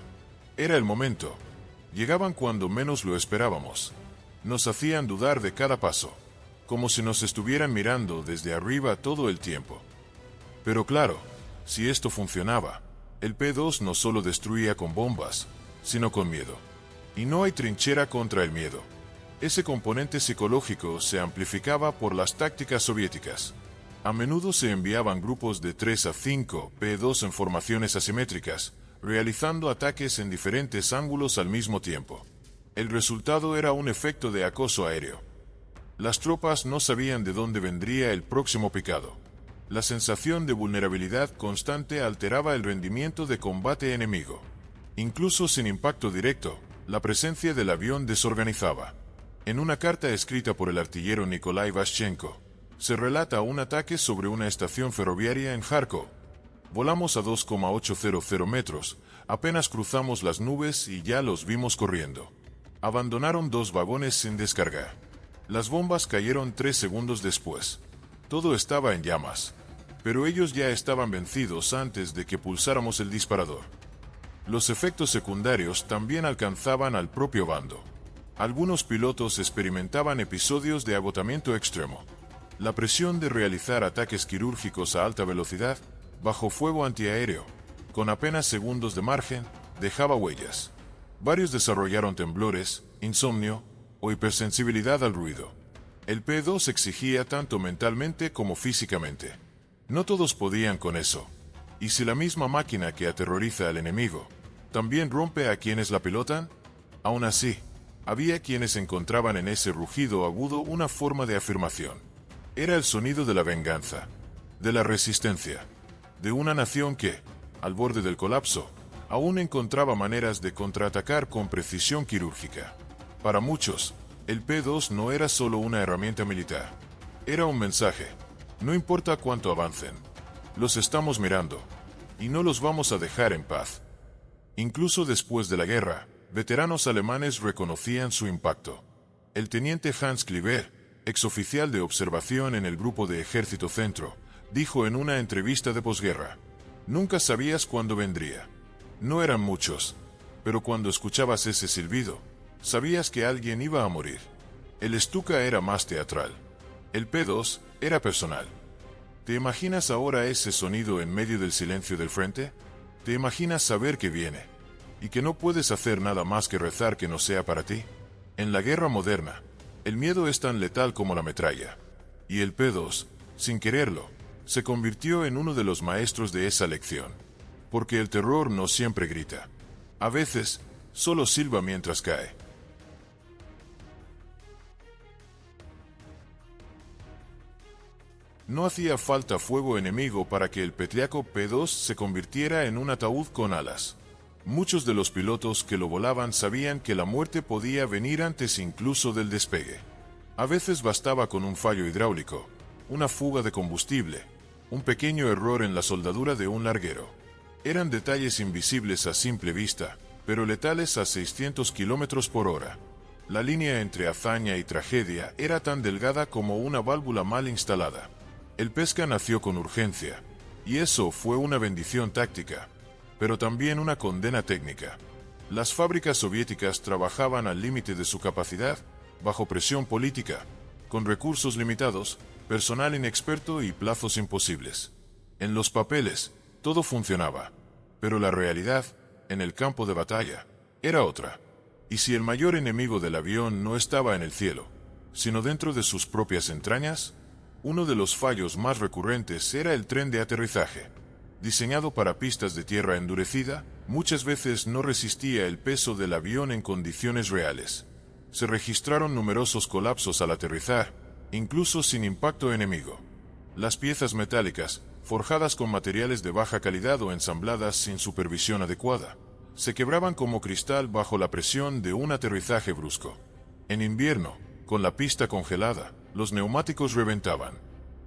era el momento. Llegaban cuando menos lo esperábamos. Nos hacían dudar de cada paso, como si nos estuvieran mirando desde arriba todo el tiempo. Pero claro, si esto funcionaba, el P-2 no solo destruía con bombas, sino con miedo. Y no hay trinchera contra el miedo. Ese componente psicológico se amplificaba por las tácticas soviéticas. A menudo se enviaban grupos de 3 a 5 P-2 en formaciones asimétricas, realizando ataques en diferentes ángulos al mismo tiempo. El resultado era un efecto de acoso aéreo. Las tropas no sabían de dónde vendría el próximo picado. La sensación de vulnerabilidad constante alteraba el rendimiento de combate enemigo. Incluso sin impacto directo, la presencia del avión desorganizaba. En una carta escrita por el artillero Nikolai Vashchenko, se relata un ataque sobre una estación ferroviaria en Kharkov. Volamos a 2,800 metros, apenas cruzamos las nubes y ya los vimos corriendo. Abandonaron 2 vagones sin descargar. Las bombas cayeron 3 segundos después. Todo estaba en llamas, pero ellos ya estaban vencidos antes de que pulsáramos el disparador. Los efectos secundarios también alcanzaban al propio bando. Algunos pilotos experimentaban episodios de agotamiento extremo. La presión de realizar ataques quirúrgicos a alta velocidad, bajo fuego antiaéreo, con apenas segundos de margen, dejaba huellas. Varios desarrollaron temblores, insomnio o hipersensibilidad al ruido. El P-2 exigía tanto mentalmente como físicamente. No todos podían con eso. Y si la misma máquina que aterroriza al enemigo también rompe a quienes la pilotan, aún así, Había quienes encontraban en ese rugido agudo una forma de afirmación. Era el sonido de la venganza, de la resistencia, de una nación que, al borde del colapso, aún encontraba maneras de contraatacar con precisión quirúrgica. Para muchos, el P-2 no era solo una herramienta militar. Era un mensaje. No importa cuánto avancen. Los estamos mirando. Y no los vamos a dejar en paz. Incluso después de la guerra, veteranos alemanes reconocían su impacto. El teniente Hans Kliver, exoficial de observación en el Grupo de Ejército Centro, dijo en una entrevista de posguerra: «Nunca sabías cuándo vendría. No eran muchos, pero cuando escuchabas ese silbido, sabías que alguien iba a morir». El Stuka era más teatral. El P-2 era personal. ¿Te imaginas ahora ese sonido en medio del silencio del frente? ¿Te imaginas saber que viene? Y que no puedes hacer nada más que rezar que no sea para ti. En la guerra moderna, el miedo es tan letal como la metralla. Y el P-2, sin quererlo, se convirtió en uno de los maestros de esa lección. Porque el terror no siempre grita. A veces, solo silba mientras cae. No hacía falta fuego enemigo para que el Petliaco P-2 se convirtiera en un ataúd con alas. Muchos de los pilotos que lo volaban sabían que la muerte podía venir antes incluso del despegue. A veces bastaba con un fallo hidráulico, una fuga de combustible, un pequeño error en la soldadura de un larguero. Eran detalles invisibles a simple vista, pero letales a 600 kilómetros por hora. La línea entre hazaña y tragedia era tan delgada como una válvula mal instalada. El Pesca nació con urgencia, y eso fue una bendición táctica, pero también una condena técnica. Las fábricas soviéticas trabajaban al límite de su capacidad, bajo presión política, con recursos limitados, personal inexperto y plazos imposibles. En los papeles, todo funcionaba, pero la realidad, en el campo de batalla, era otra. Y si el mayor enemigo del avión no estaba en el cielo, sino dentro de sus propias entrañas, uno de los fallos más recurrentes era el tren de aterrizaje. Diseñado para pistas de tierra endurecida, muchas veces no resistía el peso del avión en condiciones reales. Se registraron numerosos colapsos al aterrizar, incluso sin impacto enemigo. Las piezas metálicas, forjadas con materiales de baja calidad o ensambladas sin supervisión adecuada, se quebraban como cristal bajo la presión de un aterrizaje brusco. En invierno, con la pista congelada, los neumáticos reventaban.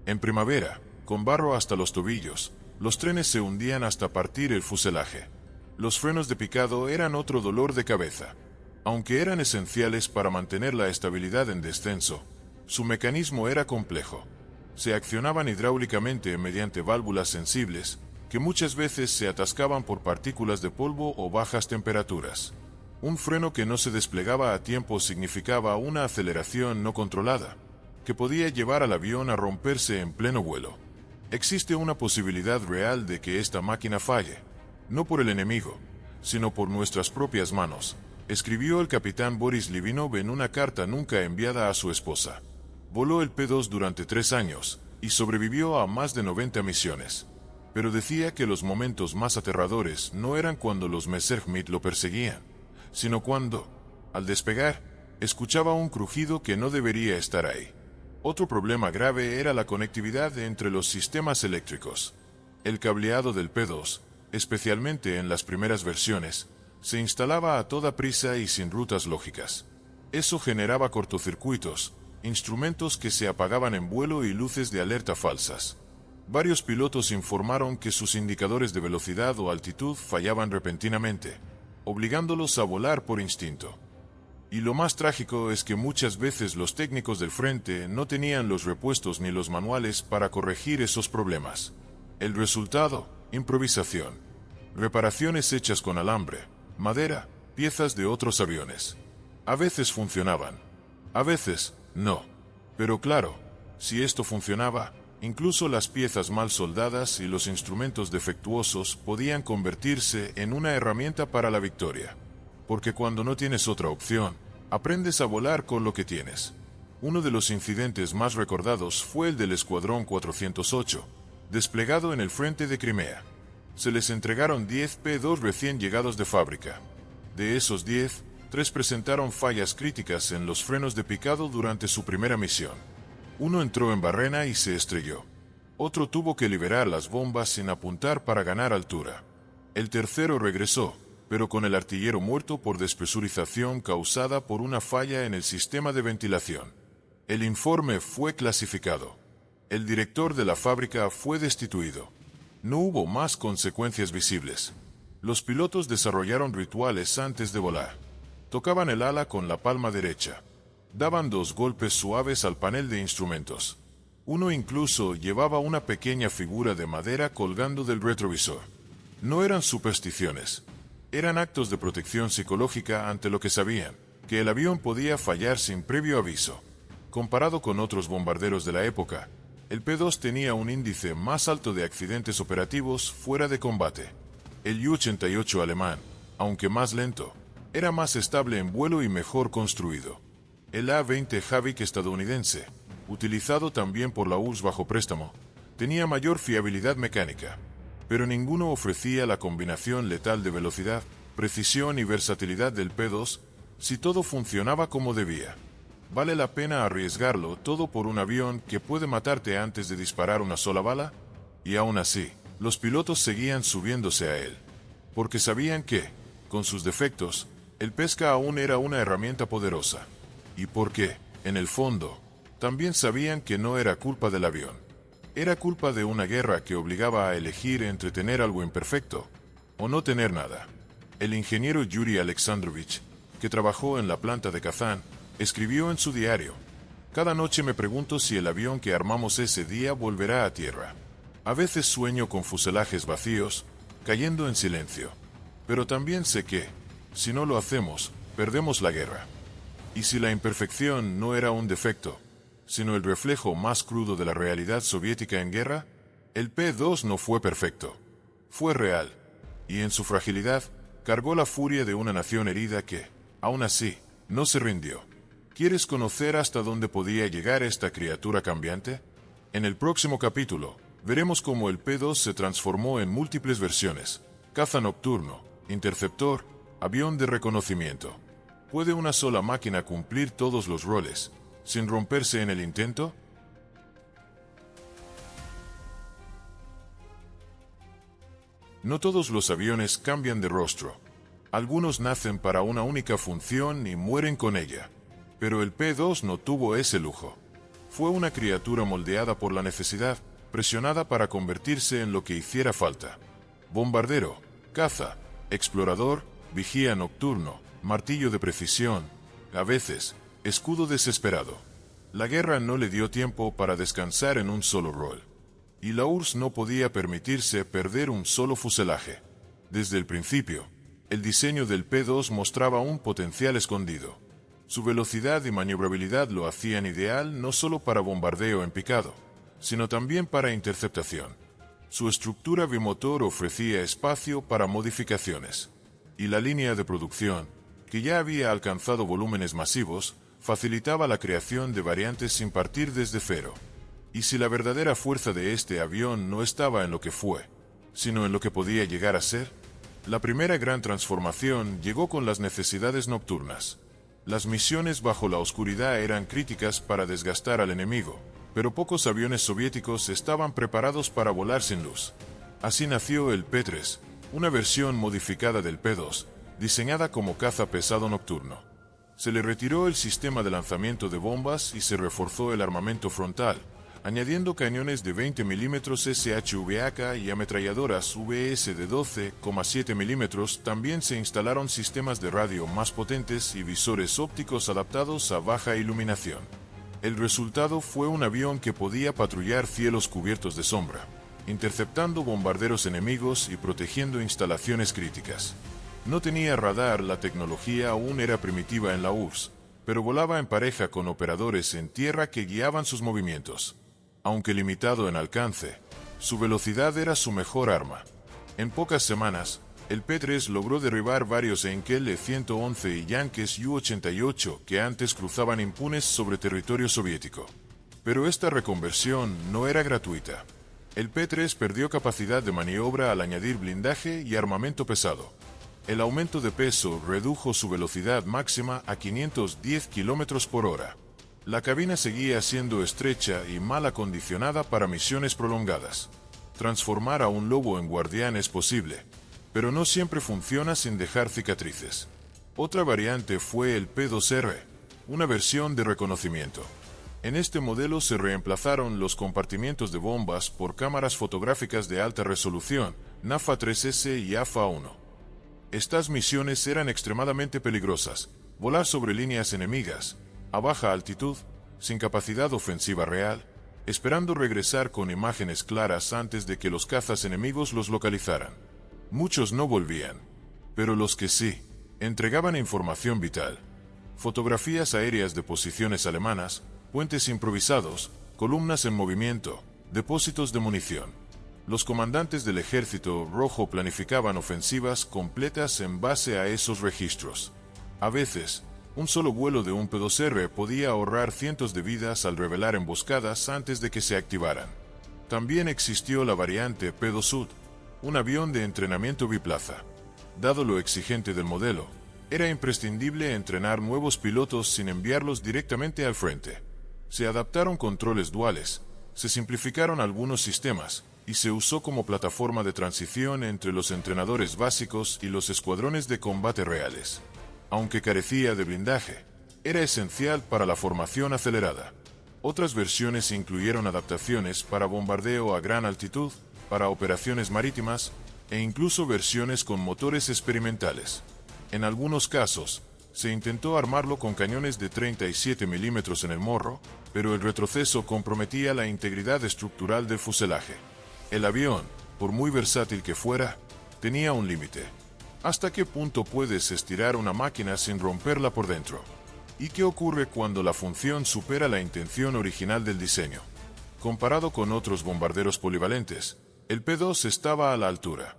En primavera, con barro hasta los tobillos, los trenes se hundían hasta partir el fuselaje. Los frenos de picado eran otro dolor de cabeza. Aunque eran esenciales para mantener la estabilidad en descenso, su mecanismo era complejo. Se accionaban hidráulicamente mediante válvulas sensibles, que muchas veces se atascaban por partículas de polvo o bajas temperaturas. Un freno que no se desplegaba a tiempo significaba una aceleración no controlada, que podía llevar al avión a romperse en pleno vuelo. Existe una posibilidad real de que esta máquina falle, no por el enemigo, sino por nuestras propias manos, escribió el capitán Boris Livinov en una carta nunca enviada a su esposa. Voló el P-2 durante 3 años, y sobrevivió a más de 90 misiones. Pero decía que los momentos más aterradores no eran cuando los Messerschmitt lo perseguían, sino cuando, al despegar, escuchaba un crujido que no debería estar ahí. Otro problema grave era la conectividad entre los sistemas eléctricos. El cableado del P-2, especialmente en las primeras versiones, se instalaba a toda prisa y sin rutas lógicas. Eso generaba cortocircuitos, instrumentos que se apagaban en vuelo y luces de alerta falsas. Varios pilotos informaron que sus indicadores de velocidad o altitud fallaban repentinamente, obligándolos a volar por instinto. Y lo más trágico es que muchas veces los técnicos del frente no tenían los repuestos ni los manuales para corregir esos problemas. El resultado, improvisación. Reparaciones hechas con alambre, madera, piezas de otros aviones. A veces funcionaban, a veces no. Pero claro, si esto funcionaba, incluso las piezas mal soldadas y los instrumentos defectuosos podían convertirse en una herramienta para la victoria. Porque cuando no tienes otra opción, aprendes a volar con lo que tienes. Uno de los incidentes más recordados fue el del Escuadrón 408, desplegado en el frente de Crimea. Se les entregaron 10 P-2 recién llegados de fábrica. De esos 10, tres presentaron fallas críticas en los frenos de picado durante su primera misión. Uno entró en barrena y se estrelló. Otro tuvo que liberar las bombas sin apuntar para ganar altura. El tercero regresó, pero con el artillero muerto por despresurización causada por una falla en el sistema de ventilación. El informe fue clasificado. El director de la fábrica fue destituido. No hubo más consecuencias visibles. Los pilotos desarrollaron rituales antes de volar. Tocaban el ala con la palma derecha. Daban 2 golpes suaves al panel de instrumentos. Uno incluso llevaba una pequeña figura de madera colgando del retrovisor. No eran supersticiones. Eran actos de protección psicológica ante lo que sabían, que el avión podía fallar sin previo aviso. Comparado con otros bombarderos de la época, el P-2 tenía un índice más alto de accidentes operativos fuera de combate. El U-88 alemán, aunque más lento, era más estable en vuelo y mejor construido. El A-20 Havik estadounidense, utilizado también por la URSS bajo préstamo, tenía mayor fiabilidad mecánica, pero ninguno ofrecía la combinación letal de velocidad, precisión y versatilidad del P-2 si todo funcionaba como debía. ¿Vale la pena arriesgarlo todo por un avión que puede matarte antes de disparar una sola bala? Y aún así, los pilotos seguían subiéndose a él, porque sabían que, con sus defectos, el pesca aún era una herramienta poderosa. Y porque, en el fondo, también sabían que no era culpa del avión. Era culpa de una guerra que obligaba a elegir entre tener algo imperfecto o no tener nada. El ingeniero Yuri Alexandrovich, que trabajó en la planta de Kazán, escribió en su diario: «Cada noche me pregunto si el avión que armamos ese día volverá a tierra. A veces sueño con fuselajes vacíos, cayendo en silencio. Pero también sé que, si no lo hacemos, perdemos la guerra». Y si la imperfección no era un defecto, sino el reflejo más crudo de la realidad soviética en guerra, el P-2 no fue perfecto. Fue real, y en su fragilidad, cargó la furia de una nación herida que, aún así, no se rindió. ¿Quieres conocer hasta dónde podía llegar esta criatura cambiante? En el próximo capítulo, veremos cómo el P-2 se transformó en múltiples versiones: caza nocturno, interceptor, avión de reconocimiento. ¿Puede una sola máquina cumplir todos los roles, sin romperse en el intento? No todos los aviones cambian de rostro. Algunos nacen para una única función y mueren con ella. Pero el P-2 no tuvo ese lujo. Fue una criatura moldeada por la necesidad, presionada para convertirse en lo que hiciera falta. Bombardero, caza, explorador, vigía nocturno, martillo de precisión, a veces, escudo desesperado. La guerra no le dio tiempo para descansar en un solo rol. Y la URSS no podía permitirse perder un solo fuselaje. Desde el principio, el diseño del P-2 mostraba un potencial escondido. Su velocidad y maniobrabilidad lo hacían ideal no solo para bombardeo en picado, sino también para interceptación. Su estructura bimotor ofrecía espacio para modificaciones. Y la línea de producción, que ya había alcanzado volúmenes masivos, facilitaba la creación de variantes sin partir desde cero. Y si la verdadera fuerza de este avión no estaba en lo que fue, sino en lo que podía llegar a ser, la primera gran transformación llegó con las necesidades nocturnas. Las misiones bajo la oscuridad eran críticas para desgastar al enemigo, pero pocos aviones soviéticos estaban preparados para volar sin luz. Así nació el P-3, una versión modificada del P-2, diseñada como caza pesado nocturno. Se le retiró el sistema de lanzamiento de bombas y se reforzó el armamento frontal, añadiendo cañones de 20 mm SHVAK y ametralladoras VS de 12,7 mm. También se instalaron sistemas de radio más potentes y visores ópticos adaptados a baja iluminación. El resultado fue un avión que podía patrullar cielos cubiertos de sombra, interceptando bombarderos enemigos y protegiendo instalaciones críticas. No tenía radar, la tecnología aún era primitiva en la URSS, pero volaba en pareja con operadores en tierra que guiaban sus movimientos. Aunque limitado en alcance, su velocidad era su mejor arma. En pocas semanas, el P-3 logró derribar varios Heinkel E-111 y Yankees U-88 que antes cruzaban impunes sobre territorio soviético. Pero esta reconversión no era gratuita. El P-3 perdió capacidad de maniobra al añadir blindaje y armamento pesado. El aumento de peso redujo su velocidad máxima a 510 km por hora. La cabina seguía siendo estrecha y mal acondicionada para misiones prolongadas. Transformar a un lobo en guardián es posible, pero no siempre funciona sin dejar cicatrices. Otra variante fue el P2R, una versión de reconocimiento. En este modelo se reemplazaron los compartimientos de bombas por cámaras fotográficas de alta resolución, NAFA 3S y AFA 1. Estas misiones eran extremadamente peligrosas: volar sobre líneas enemigas, a baja altitud, sin capacidad ofensiva real, esperando regresar con imágenes claras antes de que los cazas enemigos los localizaran. Muchos no volvían, pero los que sí, entregaban información vital. Fotografías aéreas de posiciones alemanas, puentes improvisados, columnas en movimiento, depósitos de munición. Los comandantes del Ejército Rojo planificaban ofensivas completas en base a esos registros. A veces, un solo vuelo de un P2R podía ahorrar cientos de vidas al revelar emboscadas antes de que se activaran. También existió la variante P2UD, un avión de entrenamiento biplaza. Dado lo exigente del modelo, era imprescindible entrenar nuevos pilotos sin enviarlos directamente al frente. Se adaptaron controles duales, se simplificaron algunos sistemas, y se usó como plataforma de transición entre los entrenadores básicos y los escuadrones de combate reales. Aunque carecía de blindaje, era esencial para la formación acelerada. Otras versiones incluyeron adaptaciones para bombardeo a gran altitud, para operaciones marítimas, e incluso versiones con motores experimentales. En algunos casos, se intentó armarlo con cañones de 37 mm en el morro, pero el retroceso comprometía la integridad estructural del fuselaje. El avión, por muy versátil que fuera, tenía un límite. ¿Hasta qué punto puedes estirar una máquina sin romperla por dentro? ¿Y qué ocurre cuando la función supera la intención original del diseño? Comparado con otros bombarderos polivalentes, el P2 estaba a la altura.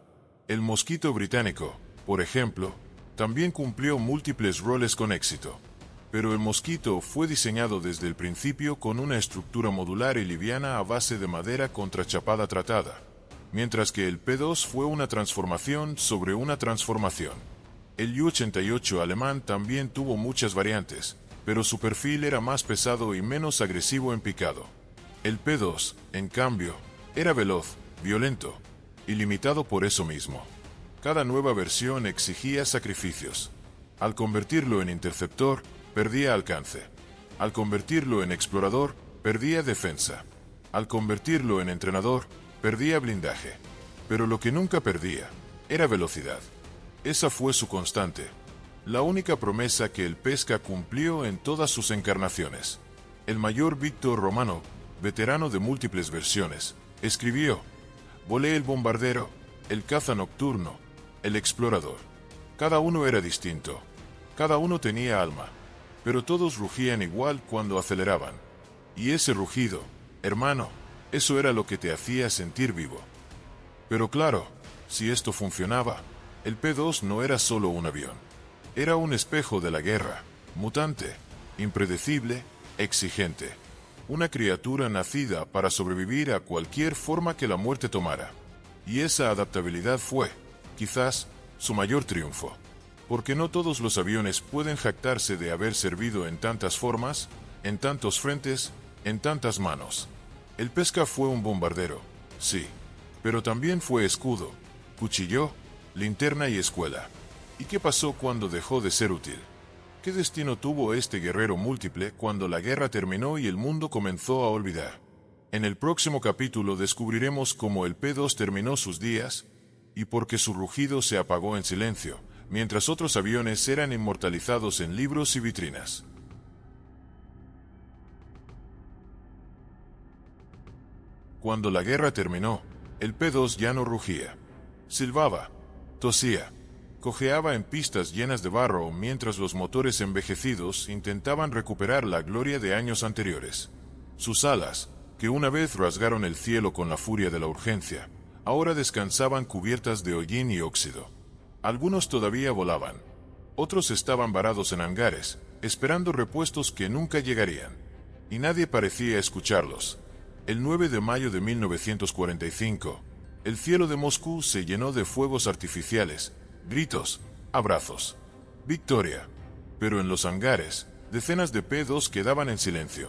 El Mosquito británico, por ejemplo, también cumplió múltiples roles con éxito. Pero el Mosquito fue diseñado desde el principio con una estructura modular y liviana a base de madera contrachapada tratada, mientras que el P2 fue una transformación sobre una transformación. El U-88 alemán también tuvo muchas variantes, pero su perfil era más pesado y menos agresivo en picado. El P2, en cambio, era veloz, violento, y limitado por eso mismo. Cada nueva versión exigía sacrificios. Al convertirlo en interceptor, perdía alcance. Al convertirlo en explorador, perdía defensa. Al convertirlo en entrenador, perdía blindaje. Pero lo que nunca perdía era velocidad. Esa fue su constante, la única promesa que el Pesca cumplió en todas sus encarnaciones. El mayor Víctor Romano, veterano de múltiples versiones, escribió: «Volé el bombardero, el caza nocturno, el explorador. Cada uno era distinto, cada uno tenía alma, pero todos rugían igual cuando aceleraban. Y ese rugido, hermano, eso era lo que te hacía sentir vivo». Pero claro, si esto funcionaba, el P2 no era solo un avión. Era un espejo de la guerra, mutante, impredecible, exigente. Una criatura nacida para sobrevivir a cualquier forma que la muerte tomara. Y esa adaptabilidad fue, quizás, su mayor triunfo. Porque no todos los aviones pueden jactarse de haber servido en tantas formas, en tantos frentes, en tantas manos. El Pesca fue un bombardero, sí, pero también fue escudo, cuchillo, linterna y escuela. ¿Y qué pasó cuando dejó de ser útil? ¿Qué destino tuvo este guerrero múltiple cuando la guerra terminó y el mundo comenzó a olvidar? En el próximo capítulo descubriremos cómo el P2 terminó sus días y por qué su rugido se apagó en silencio, mientras otros aviones eran inmortalizados en libros y vitrinas. Cuando la guerra terminó, el P2 ya no rugía. Silbaba, tosía, cojeaba en pistas llenas de barro mientras los motores envejecidos intentaban recuperar la gloria de años anteriores. Sus alas, que una vez rasgaron el cielo con la furia de la urgencia, ahora descansaban cubiertas de hollín y óxido. Algunos todavía volaban. Otros estaban varados en hangares, esperando repuestos que nunca llegarían. Y nadie parecía escucharlos. El 9 de mayo de 1945, el cielo de Moscú se llenó de fuegos artificiales, gritos, abrazos, victoria. Pero en los hangares, decenas de P-2 quedaban en silencio.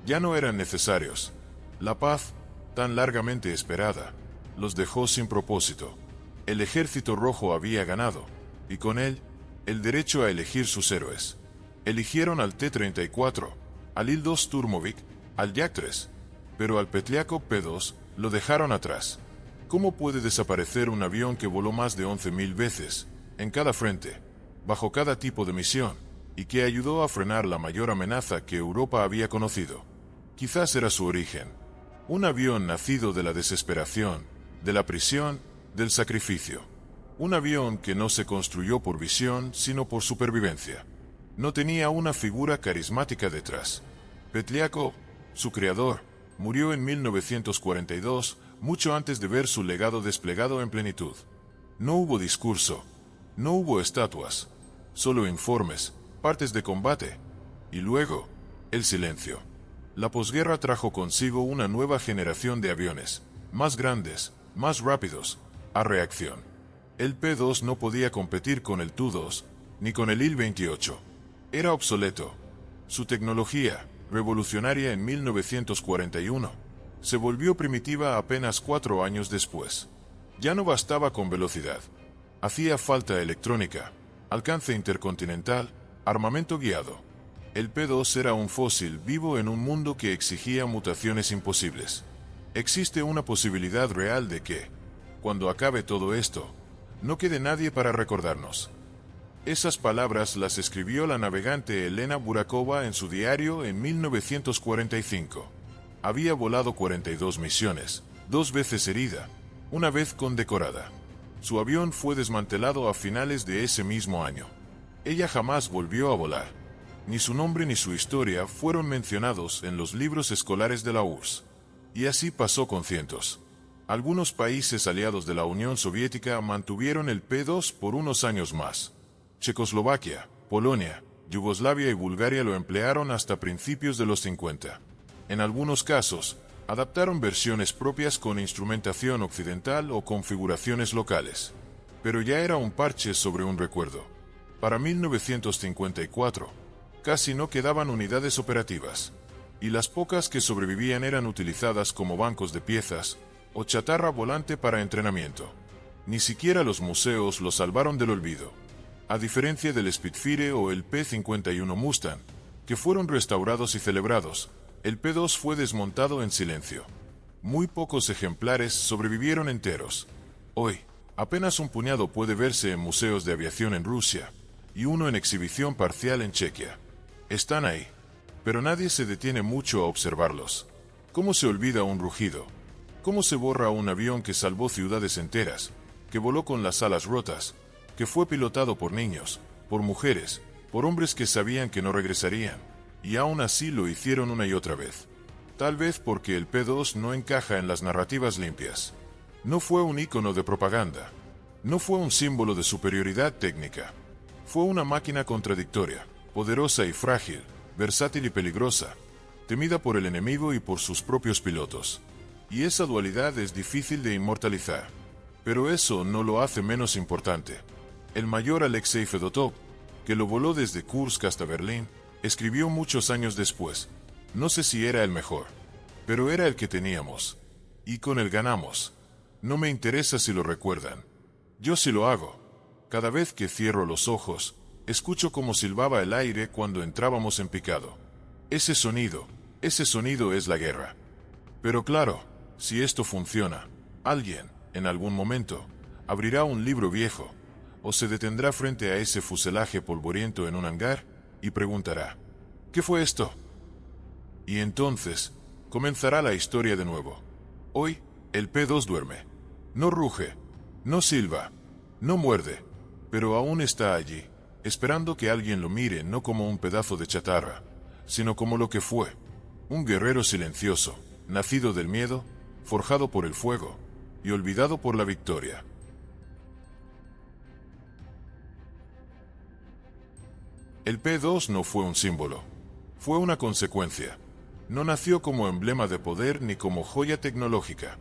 Ya no eran necesarios. La paz, tan largamente esperada, los dejó sin propósito. El Ejército Rojo había ganado, y con él, el derecho a elegir sus héroes. Eligieron al T-34, al Il-2 Turmovik, al Yak-3, pero al Petliako P-2 lo dejaron atrás. ¿Cómo puede desaparecer un avión que voló más de 11.000 veces, en cada frente, bajo cada tipo de misión, y que ayudó a frenar la mayor amenaza que Europa había conocido? Quizás era su origen. Un avión nacido de la desesperación, de la prisión, del sacrificio. Un avión que no se construyó por visión, sino por supervivencia. No tenía una figura carismática detrás. Petliako, su creador, murió en 1942, mucho antes de ver su legado desplegado en plenitud. No hubo discurso, no hubo estatuas, solo informes, partes de combate, y luego, el silencio. La posguerra trajo consigo una nueva generación de aviones, más grandes, más rápidos, a reacción. El P-2 no podía competir con el Tu-2, ni con el Il-28. Era obsoleto. Su tecnología, revolucionaria en 1941, se volvió primitiva apenas 4 años después. Ya no bastaba con velocidad. Hacía falta electrónica, alcance intercontinental, armamento guiado. El P-2 era un fósil vivo en un mundo que exigía mutaciones imposibles. Existe una posibilidad real de que, cuando acabe todo esto, no quede nadie para recordarnos. Esas palabras las escribió la navegante Elena Burakova en su diario en 1945. Había volado 42 misiones, 2 veces herida, una vez condecorada. Su avión fue desmantelado a finales de ese mismo año. Ella jamás volvió a volar. Ni su nombre ni su historia fueron mencionados en los libros escolares de la URSS. Y así pasó con cientos. Algunos países aliados de la Unión Soviética mantuvieron el P-2 por unos años más. Checoslovaquia, Polonia, Yugoslavia y Bulgaria lo emplearon hasta principios de los 50. En algunos casos, adaptaron versiones propias con instrumentación occidental o configuraciones locales. Pero ya era un parche sobre un recuerdo. Para 1954, casi no quedaban unidades operativas, y las pocas que sobrevivían eran utilizadas como bancos de piezas o chatarra volante para entrenamiento. Ni siquiera los museos lo salvaron del olvido. A diferencia del Spitfire o el P-51 Mustang, que fueron restaurados y celebrados, el P-2 fue desmontado en silencio. Muy pocos ejemplares sobrevivieron enteros. Hoy, apenas un puñado puede verse en museos de aviación en Rusia, y uno en exhibición parcial en Chequia. Están ahí, pero nadie se detiene mucho a observarlos. ¿Cómo se olvida un rugido? ¿Cómo se borra un avión que salvó ciudades enteras, que voló con las alas rotas, que fue pilotado por niños, por mujeres, por hombres que sabían que no regresarían, y aún así lo hicieron una y otra vez? Tal vez porque el P-2 no encaja en las narrativas limpias. No fue un ícono de propaganda. No fue un símbolo de superioridad técnica. Fue una máquina contradictoria, poderosa y frágil, versátil y peligrosa, temida por el enemigo y por sus propios pilotos. Y esa dualidad es difícil de inmortalizar. Pero eso no lo hace menos importante. El mayor Alexei Fedotov, que lo voló desde Kursk hasta Berlín, escribió muchos años después: no sé si era el mejor, pero era el que teníamos. Y con él ganamos. No me interesa si lo recuerdan. Yo sí lo hago. Cada vez que cierro los ojos, escucho cómo silbaba el aire cuando entrábamos en picado. Ese sonido es la guerra. Pero claro, si esto funciona, alguien, en algún momento, abrirá un libro viejo, o se detendrá frente a ese fuselaje polvoriento en un hangar, y preguntará: ¿qué fue esto? Y entonces, comenzará la historia de nuevo. Hoy, el P-2 duerme. No ruge, no silba, no muerde, pero aún está allí, esperando que alguien lo mire no como un pedazo de chatarra, sino como lo que fue: un guerrero silencioso, nacido del miedo, forjado por el fuego, y olvidado por la victoria. El P-2 no fue un símbolo, fue una consecuencia. No nació como emblema de poder ni como joya tecnológica.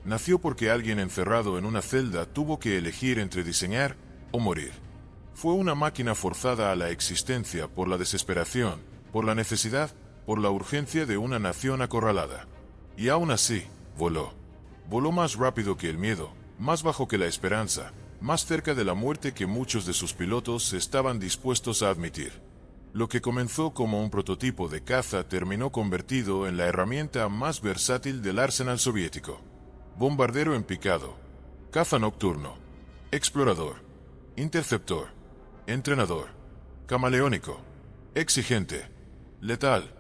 Nació porque alguien encerrado en una celda tuvo que elegir entre diseñar o morir. Fue una máquina forzada a la existencia por la desesperación, por la necesidad, por la urgencia de una nación acorralada. Y aún así, voló. Voló más rápido que el miedo, más bajo que la esperanza, más cerca de la muerte que muchos de sus pilotos estaban dispuestos a admitir. Lo que comenzó como un prototipo de caza terminó convertido en la herramienta más versátil del arsenal soviético. Bombardero en picado, caza nocturno, explorador, interceptor, entrenador, camaleónico, exigente, letal.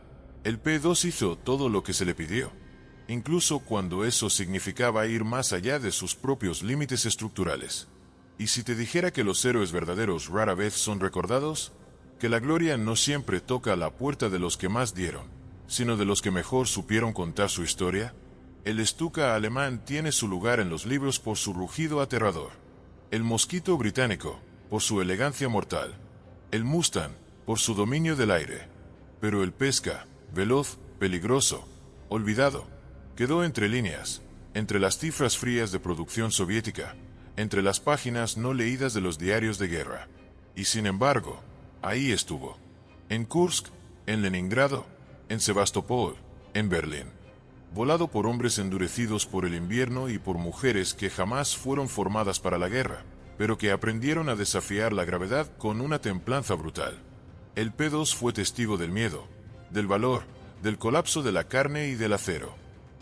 El P-2 hizo todo lo que se le pidió, incluso cuando eso significaba ir más allá de sus propios límites estructurales. Y si te dijera que los héroes verdaderos rara vez son recordados, que la gloria no siempre toca a la puerta de los que más dieron, sino de los que mejor supieron contar su historia, el Stuka alemán tiene su lugar en los libros por su rugido aterrador, el Mosquito británico por su elegancia mortal, el Mustang por su dominio del aire, pero el Pesca, veloz, peligroso, olvidado, quedó entre líneas, entre las cifras frías de producción soviética, entre las páginas no leídas de los diarios de guerra. Y sin embargo, ahí estuvo, en Kursk, en Leningrado, en Sebastopol, en Berlín, volado por hombres endurecidos por el invierno y por mujeres que jamás fueron formadas para la guerra, pero que aprendieron a desafiar la gravedad con una templanza brutal. El P-2 fue testigo del miedo, del valor, del colapso de la carne y del acero.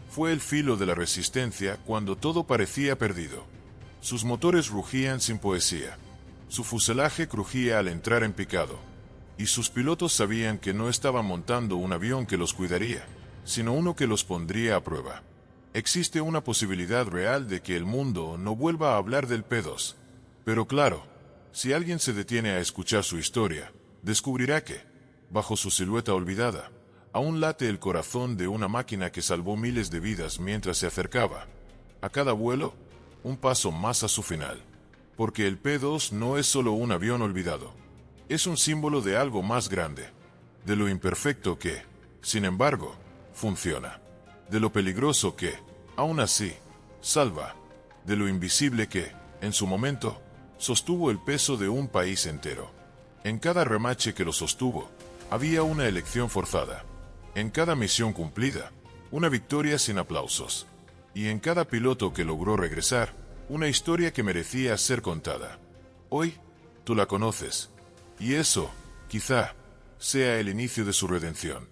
Fue el filo de la resistencia cuando todo parecía perdido. Sus motores rugían sin poesía. Su fuselaje crujía al entrar en picado. Y sus pilotos sabían que no estaban montando un avión que los cuidaría, sino uno que los pondría a prueba. Existe una posibilidad real de que el mundo no vuelva a hablar del P-2. Pero claro, si alguien se detiene a escuchar su historia, descubrirá que, bajo su silueta olvidada, aún late el corazón de una máquina que salvó miles de vidas mientras se acercaba, a cada vuelo, un paso más a su final. Porque el P-2 no es solo un avión olvidado. Es un símbolo de algo más grande. De lo imperfecto que, sin embargo, funciona. De lo peligroso que, aún así, salva. De lo invisible que, en su momento, sostuvo el peso de un país entero. En cada remache que lo sostuvo, había una elección forzada. En cada misión cumplida, una victoria sin aplausos. Y en cada piloto que logró regresar, una historia que merecía ser contada. Hoy, tú la conoces. Y eso, quizá, sea el inicio de su redención.